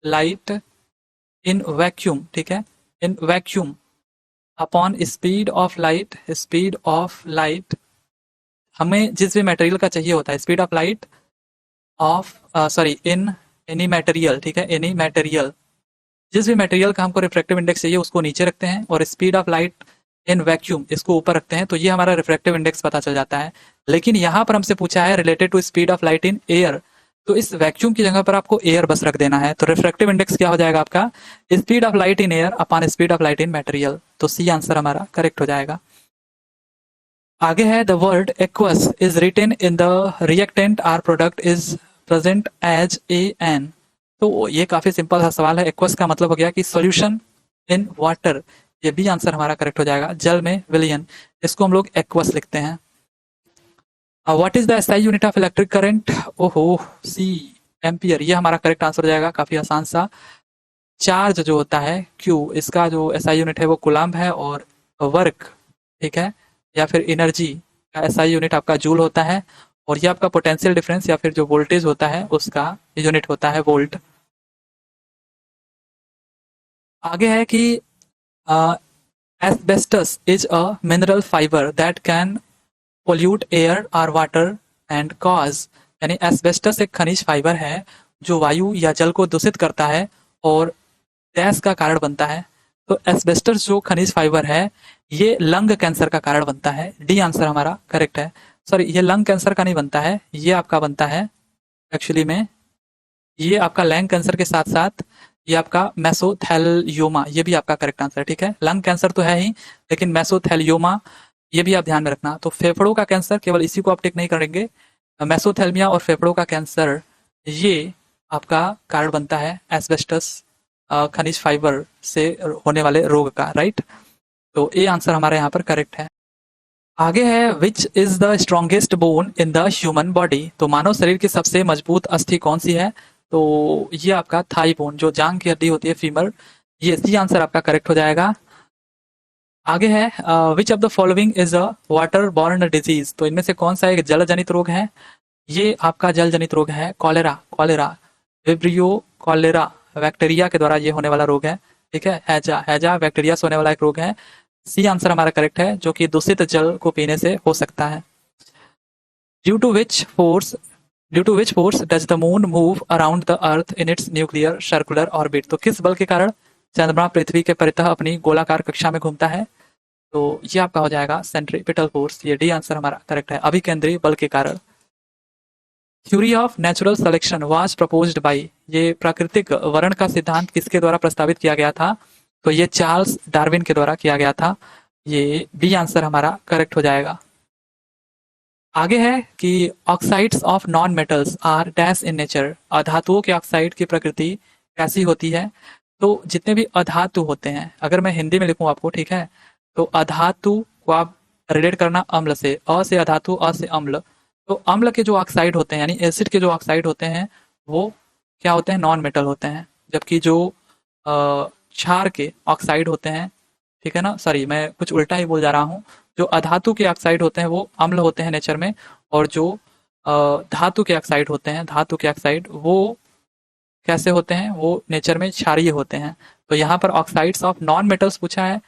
light in vacuum, ठीक है, in vacuum upon speed of light हमें जिस भी मटेरियल का चाहिए होता है, speed of light in any material, ठीक है, एनी मटेरियल, जिस भी मटेरियल का हमको रिफ्रैक्टिव इंडेक्स चाहिए उसको नीचे रखते हैं और speed of light in vacuum इसको ऊपर रखते हैं, तो ये हमारा रिफ्रैक्टिव इंडेक्स पता चल जाता है। लेकिन यहाँ पर हमसे पूछा है related to speed of light in air, तो इस वैक्यूम की जगह पर आपको एयर बस रख देना है। तो रिफ्रैक्टिव इंडेक्स क्या हो जाएगा आपका, speed of light in air upon speed of light in material. तो सी आंसर हमारा करेक्ट हो जाएगा। आगे है the word aqueous is written in the reactant or product is present as A N. तो ये काफी सिंपल सा सवाल है। एक्वस का मतलब हो गया कि सॉल्यूशन इन वाटर, ये भी आंसर हमारा करेक्ट हो जाएगा। जल में विलयन, इसको हम लोग एक्वस लिखते हैं। What is the SI unit of electric current, ओहो सी एम्पियर, ये हमारा करेक्ट आंसर हो जाएगा। काफी आसान सा। चार्ज जो होता है क्यू, इसका जो एसआई यूनिट है वो कूलम्ब है, और वर्क, ठीक है, या फिर एनर्जी का एसआई यूनिट आपका जूल होता है, और ये आपका पोटेंशियल डिफरेंस या फिर जो वोल्टेज होता है उसका यूनिट होता है वोल्ट। आगे है कि asbestos is a mineral fibre that can pollute air और वाटर एंड कॉज, यानी एस्बेस्टस एक खनिज फाइबर है जो वायु या जल को दूषित करता है और गैस का कारण बनता है। तो एस्बेस्टस जो खनिज फाइबर है ये लंग कैंसर का कारण बनता है। डी आंसर हमारा करेक्ट है। सॉरी, ये लंग कैंसर का नहीं बनता है, ये आपका बनता है एक्चुअली में, ये आपका लंग कैंसर के साथ साथ ये आपका मेसोथेलियोमा, ये भी आपका करेक्ट आंसर है, ठीक है। लंग कैंसर तो है ही, लेकिन मेसोथेलियोमा ये भी आप ध्यान में रखना। तो फेफड़ों का कैंसर, केवल इसी को आप टिक नहीं करेंगे, मेसोथेलिया और फेफड़ों का कैंसर ये आपका कारण बनता है एस्बेस्टस खनिज फाइबर से होने वाले रोग का, राइट। तो ए आंसर हमारे यहाँ पर करेक्ट है। आगे है which is the strongest bone in the human body. तो मानव शरीर की सबसे मजबूत अस्थि कौन सी है, तो ये आपका थाई बोन, जो जांग की हड्डी होती है, फीमर, ये सी आंसर आपका करेक्ट हो जाएगा। आगे है which of the following is a water borne disease. तो इनमें से कौन सा एक जल जनित रोग है, ये आपका जल जनित रोग है कॉलेरा विब्रियो कॉलेरा, बैक्टीरिया के द्वारा ये होने वाला रोग है, ठीक है। हैजा बैक्टीरिया से होने वाला एक रोग है। सी आंसर हमारा करेक्ट है, जो कि दूषित जल को पीने से हो सकता है। Due to which force does the moon move around the earth in its nuclear circular orbit. तो किस बल के कारण चंद्रमा पृथ्वी के परितः अपनी गोलाकार कक्षा में घूमता है, तो ये आपका हो जाएगा सेंट्रीपिटल फोर्स। ये डी आंसर हमारा करेक्ट है, अभिकेंद्री बल के कारण। Theory of natural selection was proposed by, ये प्राकृतिक वर्ण का सिद्धांत किसके द्वारा प्रस्तावित किया गया था, तो ये चार्ल्स डार्विन के द्वारा किया गया था। ये बी आंसर हमारा करेक्ट हो जाएगा। आगे है कि oxides of non metals are dash in nature, अधातुओं के ऑक्साइड की प्रकृति कैसी होती है। तो जितने भी अधातु होते हैं, अगर मैं हिंदी में लिखूं आपको, ठीक है, तो अधातु को आप रिलेट करना अम्ल से, अ से अधातु, अ से अम्ल। तो अम्ल के जो ऑक्साइड होते हैं, यानी एसिड के जो ऑक्साइड होते हैं, वो क्या होते हैं, नॉन मेटल होते हैं। जबकि जो क्षार के ऑक्साइड होते हैं, ठीक है ना, सॉरी मैं कुछ उल्टा ही बोल जा रहा हूँ, जो अधातु के ऑक्साइड होते हैं वो अम्ल होते हैं नेचर में, और जो धातु के ऑक्साइड होते हैं, धातु के ऑक्साइड वो कैसे होते हैं, वो नेचर में क्षारीय होते हैं। तो यहाँ पर ऑक्साइड्स ऑफ नॉन मेटल्स पूछा है,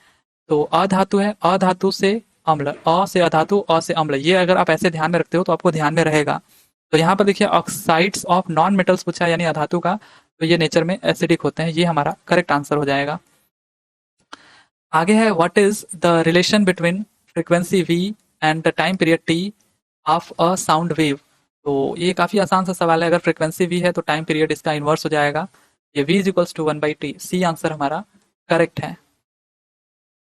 तो अधातु है, अधातु से अम्ल, अ से अधातु, अ से अम्ल, ये अगर आप ऐसे ध्यान में रखते हो तो आपको ध्यान में रहेगा। तो यहाँ पर देखिए ऑक्साइड्स ऑफ नॉन मेटल्स पूछा है, यानी अधातु का, तो ये नेचर में एसिडिक होते हैं, ये हमारा करेक्ट आंसर हो जाएगा। आगे है what is the relation between frequency v and the time period t of a sound wave. तो ये काफी आसान सा सवाल है। अगर फ्रीक्वेंसी v है तो टाइम पीरियड इसका इनवर्स हो जाएगा, ये v is equals to 1/t। C answer हमारा करेक्ट है।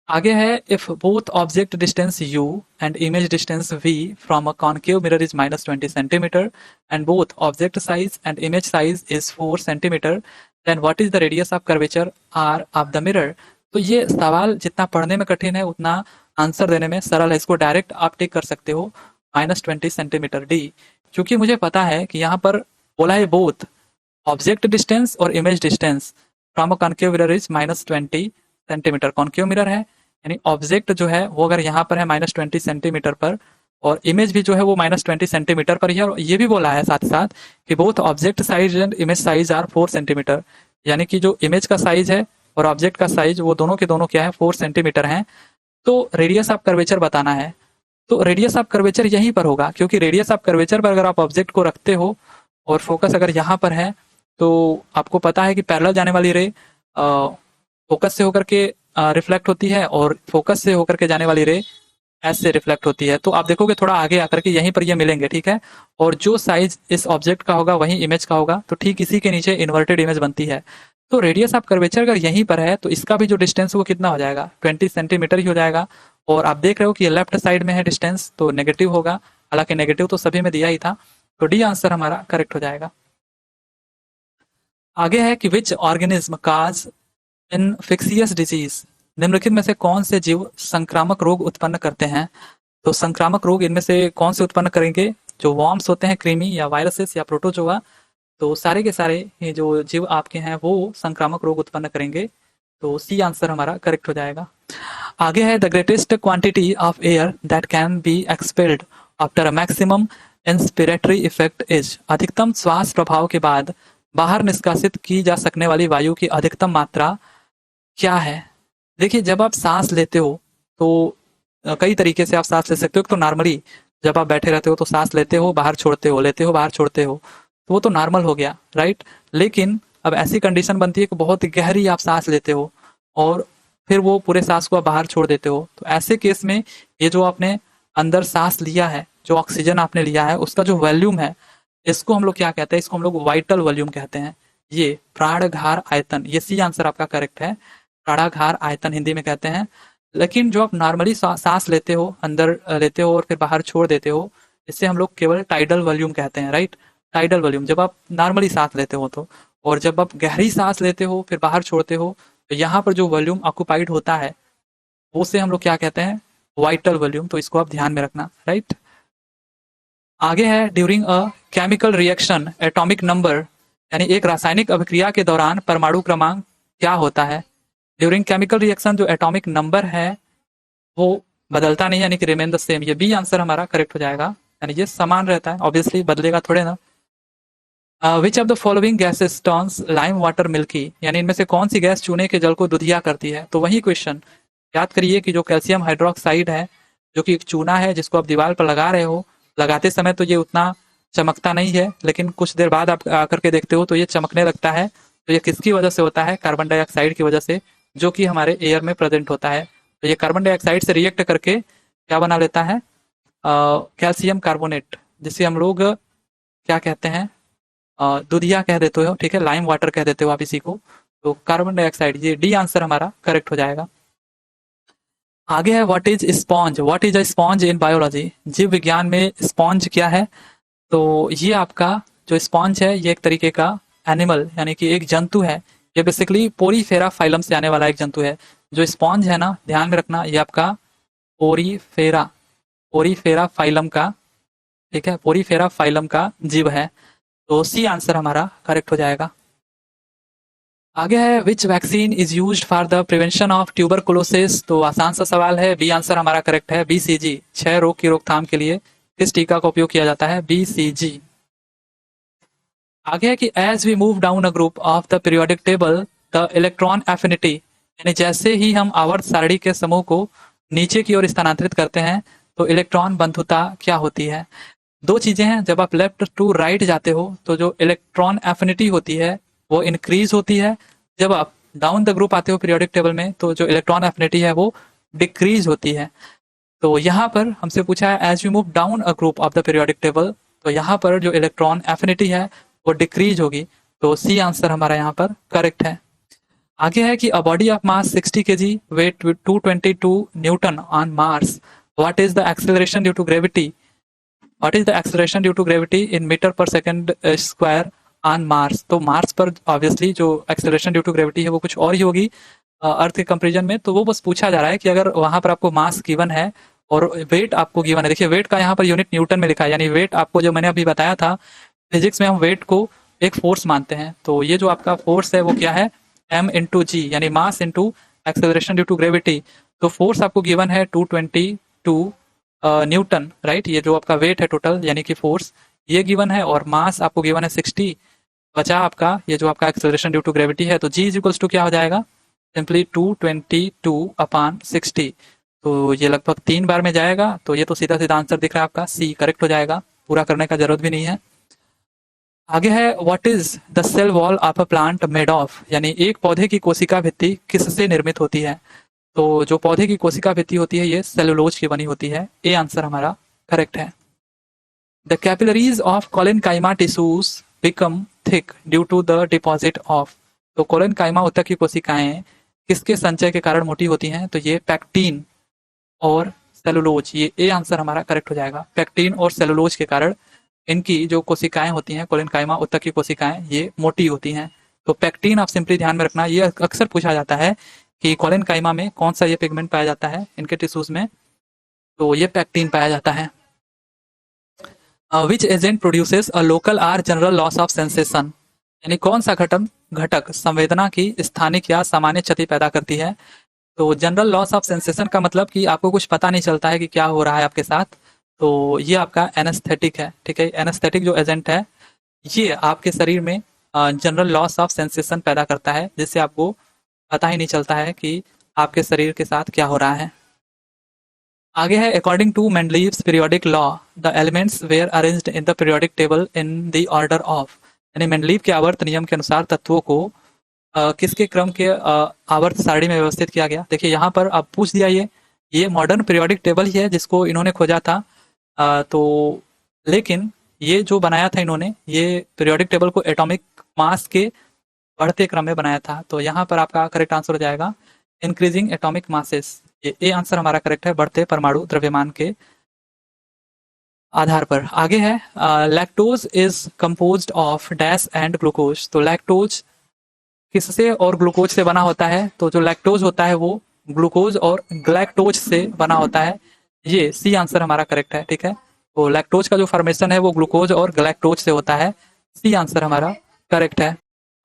आगे है if both object distance u and image distance v from a concave mirror is -20 centimetre and both object size and image size is 4 centimetre, then what is the radius of curvature R of the mirror. तो ये सवाल जितना पढ़ने में कठिन है उतना answer देने में सरल है, इसको डायरेक्ट आप टिक कर सकते हो -20 सेंटीमीटर डी। क्योंकि मुझे पता है कि यहाँ पर बोला है बोथ ऑब्जेक्ट डिस्टेंस और image distance from a concave mirror is -20 centimetre. Concave mirror है यानी ऑब्जेक्ट जो है वो अगर यहाँ पर है -20 सेंटीमीटर पर, और इमेज भी जो है वो -20 सेंटीमीटर पर ही है। और ये भी बोला है साथ साथ कि both object size and image size are 4 centimetre, यानी कि जो इमेज का साइज है और ऑब्जेक्ट का साइज वो दोनों के दोनों क्या है 4 सेंटीमीटर हैं। तो रेडियस ऑफ कर्वेचर बताना है, तो रेडियस ऑफ कर्वेचर यहीं पर होगा, क्योंकि रेडियस ऑफ कर्वेचर पर अगर आप ऑब्जेक्ट को रखते हो और फोकस अगर यहाँ पर है तो आपको पता है कि पैरेलल जाने वाली रे फोकस से होकर के रिफ्लेक्ट होती है और फोकस से होकर के जाने वाली रे एस से रिफ्लेक्ट होती है। तो आप देखोगे थोड़ा आगे आकर के यहीं पर ये मिलेंगे, ठीक है। और जो साइज इस ऑब्जेक्ट का होगा वही इमेज का होगा, तो ठीक इसी के नीचे इन्वर्टेड इमेज बनती है। तो रेडियस ऑफ कर्वेचर अगर यहीं पर है तो इसका भी जो डिस्टेंस वो कितना हो जाएगा 20 सेंटीमीटर ही हो जाएगा। और आप देख रहे हो कि लेफ्ट साइड में है डिस्टेंस तो नेगेटिव होगा, हालांकि नेगेटिव तो सभी में दिया ही था, तो डी आंसर हमारा करेक्ट हो जाएगा। आगे है कि विच ऑर्गेनिज्म काज इनफेक्शियस डिजीज। निम्नलिखित में से कौन से जीव संक्रामक रोग उत्पन्न करते हैं। तो संक्रामक रोग इनमें से कौन से उत्पन्न करेंगे, जो वॉर्म्स होते हैं, क्रीमी या वायरसेस या प्रोटोजोआ, तो सारे के सारे ये जो जीव आपके हैं वो संक्रामक रोग उत्पन्न करेंगे। तो सी आंसर हमारा करेक्ट हो जाएगा। आगे है the greatest quantity of air that can be expelled after a maximum inspiratory effect is. अधिकतम श्वास प्रभाव के बाद बाहर निष्कासित की जा सकने वाली वायु की अधिकतम मात्रा क्या है। देखिए जब आप सांस लेते हो तो कई तरीके से आप सांस ले सकते हो। तो नॉर्मली जब आप बैठे रहते हो तो सांस लेते हो बाहर छोड़ते हो, लेते हो बाहर छोड़ते हो, तो वो तो नॉर्मल हो गया, राइट। लेकिन अब ऐसी कंडीशन बनती है कि बहुत गहरी आप सांस लेते हो और फिर वो पूरे सांस को आप बाहर छोड़ देते हो। तो ऐसे केस में ये जो आपने अंदर सांस लिया है, जो ऑक्सीजन आपने लिया है, उसका जो वॉल्यूम है, इसको हम लोग क्या कहते हैं, इसको हम लोग वाइटल वॉल्यूम कहते हैं। ये प्राणघार आयतन, ये सी आंसर आपका करेक्ट है, प्राणाघार आयतन हिंदी में कहते हैं। लेकिन जो आप नॉर्मली सांस लेते हो, अंदर लेते हो और फिर बाहर छोड़ देते हो, इससे हम लोग केवल टाइडल वॉल्यूम कहते हैं, राइट। टाइडल वॉल्यूम जब आप नॉर्मली सांस लेते हो तो, और जब आप गहरी सांस लेते हो फिर बाहर छोड़ते हो तो यहाँ पर जो वॉल्यूम ऑक्युपाइड होता है उसे हम लोग क्या कहते हैं, वाइटल वॉल्यूम। तो इसको आप ध्यान में रखना, राइट। आगे है during a chemical reaction atomic number, यानी एक रासायनिक अभिक्रिया के दौरान परमाणु क्रमांक क्या होता है। ड्यूरिंग केमिकल रिएक्शन जो एटॉमिक नंबर है वो बदलता नहीं, यानी कि रिमेन द सेम। ये बी आंसर हमारा करेक्ट हो जाएगा, यानी ये समान रहता है, ऑब्वियसली बदलेगा थोड़े ना। विच of the following gases turns lime water milky, यानी इनमें से कौन सी गैस चूने के जल को दुधिया करती है। तो वही क्वेश्चन याद करिए कि जो कैल्शियम हाइड्रोक्साइड है, जो कि एक चूना है जिसको आप दीवार पर लगा रहे हो, लगाते समय तो ये उतना चमकता नहीं है, लेकिन कुछ देर बाद आप आकर के देखते हो तो ये चमकने लगता है। तो ये किसकी वजह से होता है, कार्बन डाइऑक्साइड की वजह से, जो कि हमारे एयर में प्रेजेंट होता है। तो ये कार्बन डाइऑक्साइड से रिएक्ट करके क्या बना लेता है, कैल्शियम कार्बोनेट, जिसे हम लोग क्या कहते हैं, दुधिया कह देते हो, ठीक है, लाइम वाटर कह देते हो आप इसी को। तो कार्बन डाइऑक्साइड, ये डी आंसर हमारा करेक्ट हो जाएगा। आगे है what is sponge, what is a sponge in biology. जीव विज्ञान में स्पॉन्ज क्या है। तो ये आपका जो स्पॉन्ज है ये एक तरीके का एनिमल, यानी कि एक जंतु है। ये बेसिकली पोरीफेरा फाइलम से आने वाला एक जंतु है। जो स्पॉन्ज है ना, ध्यान में रखना, ये आपका पोरीफेरा फाइलम का, ठीक है, पोरीफेरा फाइलम का जीव है। तो सी आंसर हमारा करेक्ट हो जाएगा। आगे है विच vaccine is used for the prevention of tuberculosis. तो आसान सा सवाल है, बी आंसर हमारा करेक्ट है, BCG, क्षय रोग की रोकथाम के लिए किस टीका का उपयोग किया जाता है, BCG। आगे है कि as we move down a group of the periodic table the electron affinity, यानी जैसे ही हम आवर्त सारणी के समूह को नीचे की ओर स्थानांतरित करते हैं तो इलेक्ट्रॉन बंधुता क्या होती है। दो चीजें हैं, जब आप लेफ्ट टू राइट जाते हो तो जो इलेक्ट्रॉन एफिनिटी होती है वो इंक्रीज होती है, जब आप डाउन द ग्रुप आते हो पीरियोडिक टेबल में तो जो इलेक्ट्रॉन एफिनिटी है वो डिक्रीज होती है। तो यहाँ पर हमसे पूछा है as we move down a group of the periodic table, तो यहाँ पर जो इलेक्ट्रॉन एफिनिटी है वो डिक्रीज होगी। तो सी आंसर हमारा यहाँ पर करेक्ट है। आगे है कि a body of mass 60 kg weight 222 newton on Mars, what is the acceleration due to gravity, what is the acceleration due to gravity in metre per second square on Mars. तो Mars पर obviously जो acceleration due to gravity है वो कुछ और ही होगी अर्थ के comparison में। तो वो बस पूछा जा रहा है कि अगर वहां पर आपको मास गिवन है और वेट आपको गिवन है, देखिए वेट का यहाँ पर यूनिट न्यूटन में लिखा है, यानी वेट आपको जो मैंने अभी बताया था फिजिक्स में हम वेट को एक फोर्स मानते हैं। तो ये जो आपका फोर्स है वो क्या है, m इंटू जी, यानी mass into acceleration due to gravity. तो फोर्स आपको गिवन है 222 न्यूटन, राइट। ये जो आपका वेट है टोटल यानी कि फोर्स ये गिवन है, और मास आपको गिवन है 60, बचा आपका ये जो आपका एक्सेलरेशन ड्यू टू ग्रेविटी है। तो जी इज इक्वल्स टू क्या हो जाएगा, सिंपली 222/60। तो ये लगभग 3 बार में जाएगा। तो ये तो सीधा सीधा आंसर दिख रहा है आपका, सी करेक्ट हो जाएगा, पूरा करने का जरूरत भी नहीं है। आगे है what is the cell wall of a plant made of, यानी एक पौधे की कोशिका भित्ति किससे निर्मित होती है। तो जो पौधे की कोशिका भित्ति होती है ये सेलुलोज की बनी होती है, ए आंसर हमारा करेक्ट है। The capillaries of collenchyma tissues become thick due to the deposit of. तो कोलेनकाइमा ऊतक की कोशिकाएं किसके संचय के कारण मोटी होती हैं, तो ये पैक्टीन और सेलुलोज, ये ए आंसर हमारा करेक्ट हो जाएगा। पैक्टीन और सेलुलोज के कारण इनकी जो कोशिकाएं होती हैं कोलेनकाइमा ऊतक की कोशिकाएं ये मोटी होती हैं। तो पैक्टीन आप सिंपली ध्यान में रखना, ये अक्सर पूछा जाता है कि कोलेनकाइमा में कौन सा ये पिगमेंट पाया जाता है इनके टिश्यूज में, तो ये पैक्टीन पाया जाता है। Which agent produces a local or general loss of sensation, यानी कौन सा घटक संवेदना की स्थानिक या सामान्य क्षति पैदा करती है। तो जनरल लॉस ऑफ सेंसेशन का मतलब कि आपको कुछ पता नहीं चलता है कि क्या हो रहा है आपके साथ, तो ये आपका एनेस्थेटिक है, ठीक है। एनेस्थेटिक जो एजेंट है ये आपके शरीर में जनरल लॉस ऑफ सेंसेशन पैदा करता है, जिससे आपको पता ही नहीं चलता है कि आपके शरीर के साथ क्या हो रहा है। आगे है according to Mendeleev's periodic law the elements were arranged in the periodic table in the order of, यानी मेंडलीव के आवर्त नियम के अनुसार तत्वों को किसके क्रम के आवर्त सारणी में व्यवस्थित किया गया। देखिए यहाँ पर अब पूछ दिया, ये मॉडर्न पीरियोडिक टेबल ही है जिसको इन्होंने खोजा था। तो लेकिन ये जो बनाया था इन्होंने, ये पीरियोडिक टेबल को एटॉमिक मास के बढ़ते क्रम में बनाया था। तो यहाँ पर आपका करेक्ट आंसर हो जाएगा इंक्रीजिंग एटॉमिक मासेस, ये ए आंसर हमारा करेक्ट है, बढ़ते परमाणु द्रव्यमान के आधार पर। आगे है lactose is composed of dash and glucose. तो लैक्टोज किससे और ग्लूकोज से बना होता है, तो जो लैक्टोज होता है वो ग्लूकोज और ग्लैक्टोज से बना होता है, ये सी आंसर हमारा करेक्ट है, ठीक है। तो लैक्टोज का जो फॉर्मेशन है वो ग्लूकोज और ग्लैक्टोज से होता है, सी आंसर हमारा करेक्ट है।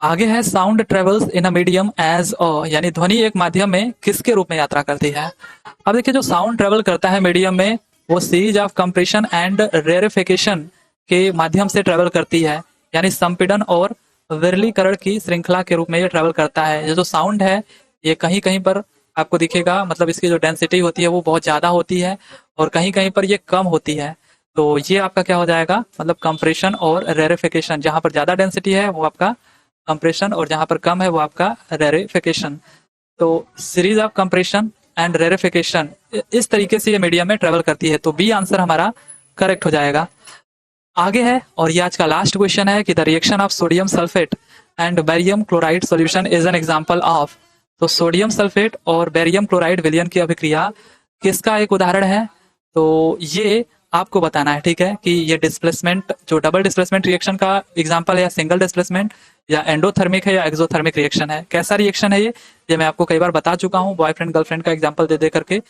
आगे है sound travels in a medium as a, यानी ध्वनि एक माध्यम में किसके रूप में यात्रा करती है। अब देखिए जो साउंड ट्रेवल करता है मीडियम में वो सीरीज ऑफ कंप्रेशन एंड रेरिफिकेशन के माध्यम से ट्रेवल करती है, यानी संपीड़न और विरलीकरण की श्रृंखला के रूप में ये ट्रेवल करता है। ये जो साउंड है ये कहीं कहीं पर आपको दिखेगा, मतलब इसकी जो डेंसिटी होती है वो बहुत ज्यादा होती है और कहीं कहीं पर ये कम होती है। तो ये आपका क्या हो जाएगा, मतलब कंप्रेशन और रेरिफिकेशन, जहां पर ज्यादा डेंसिटी है वो आपका कंप्रेशन और जहां पर कम है वो आपका रेरिफिकेशन। तो सीरीज ऑफ कंप्रेशन एंड रेरिफिकेशन इस तरीके से ये मीडियम में ट्रेवल करती है, तो बी आंसर हमारा करेक्ट हो जाएगा। आगे है और ये आज का लास्ट क्वेश्चन है कि the reaction of sodium sulphate and barium chloride solution is an example of. तो सोडियम सल्फेट और बेरियम क्लोराइड विलयन की अभिक्रिया किसका एक उदाहरण है, तो ये आपको बताना है, ठीक है, कि ये डिस्प्लेसमेंट जो डबल डिस्प्लेसमेंट रिएक्शन का एग्जांपल है या सिंगल डिस्प्लेसमेंट या एंडोथर्मिक है या एक्सोथर्मिक रिएक्शन है, कैसा रिएक्शन है ये मैं आपको कई बार बता चुका हूँ बॉयफ्रेंड गर्लफ्रेंड का एग्जांपल दे दे करके।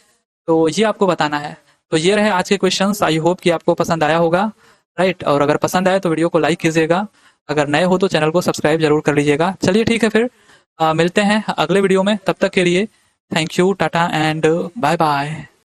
तो ये आपको बताना है। तो ये रहे आज के क्वेश्चंस, आई होप कि आपको पसंद आया होगा, राइट। और अगर पसंद आए तो वीडियो को लाइक कीजिएगा, अगर नए हो तो चैनल को सब्सक्राइब जरूर कर लीजिएगा। चलिए ठीक है, फिर मिलते हैं अगले वीडियो में, तब तक के लिए thank you, tata and bye bye.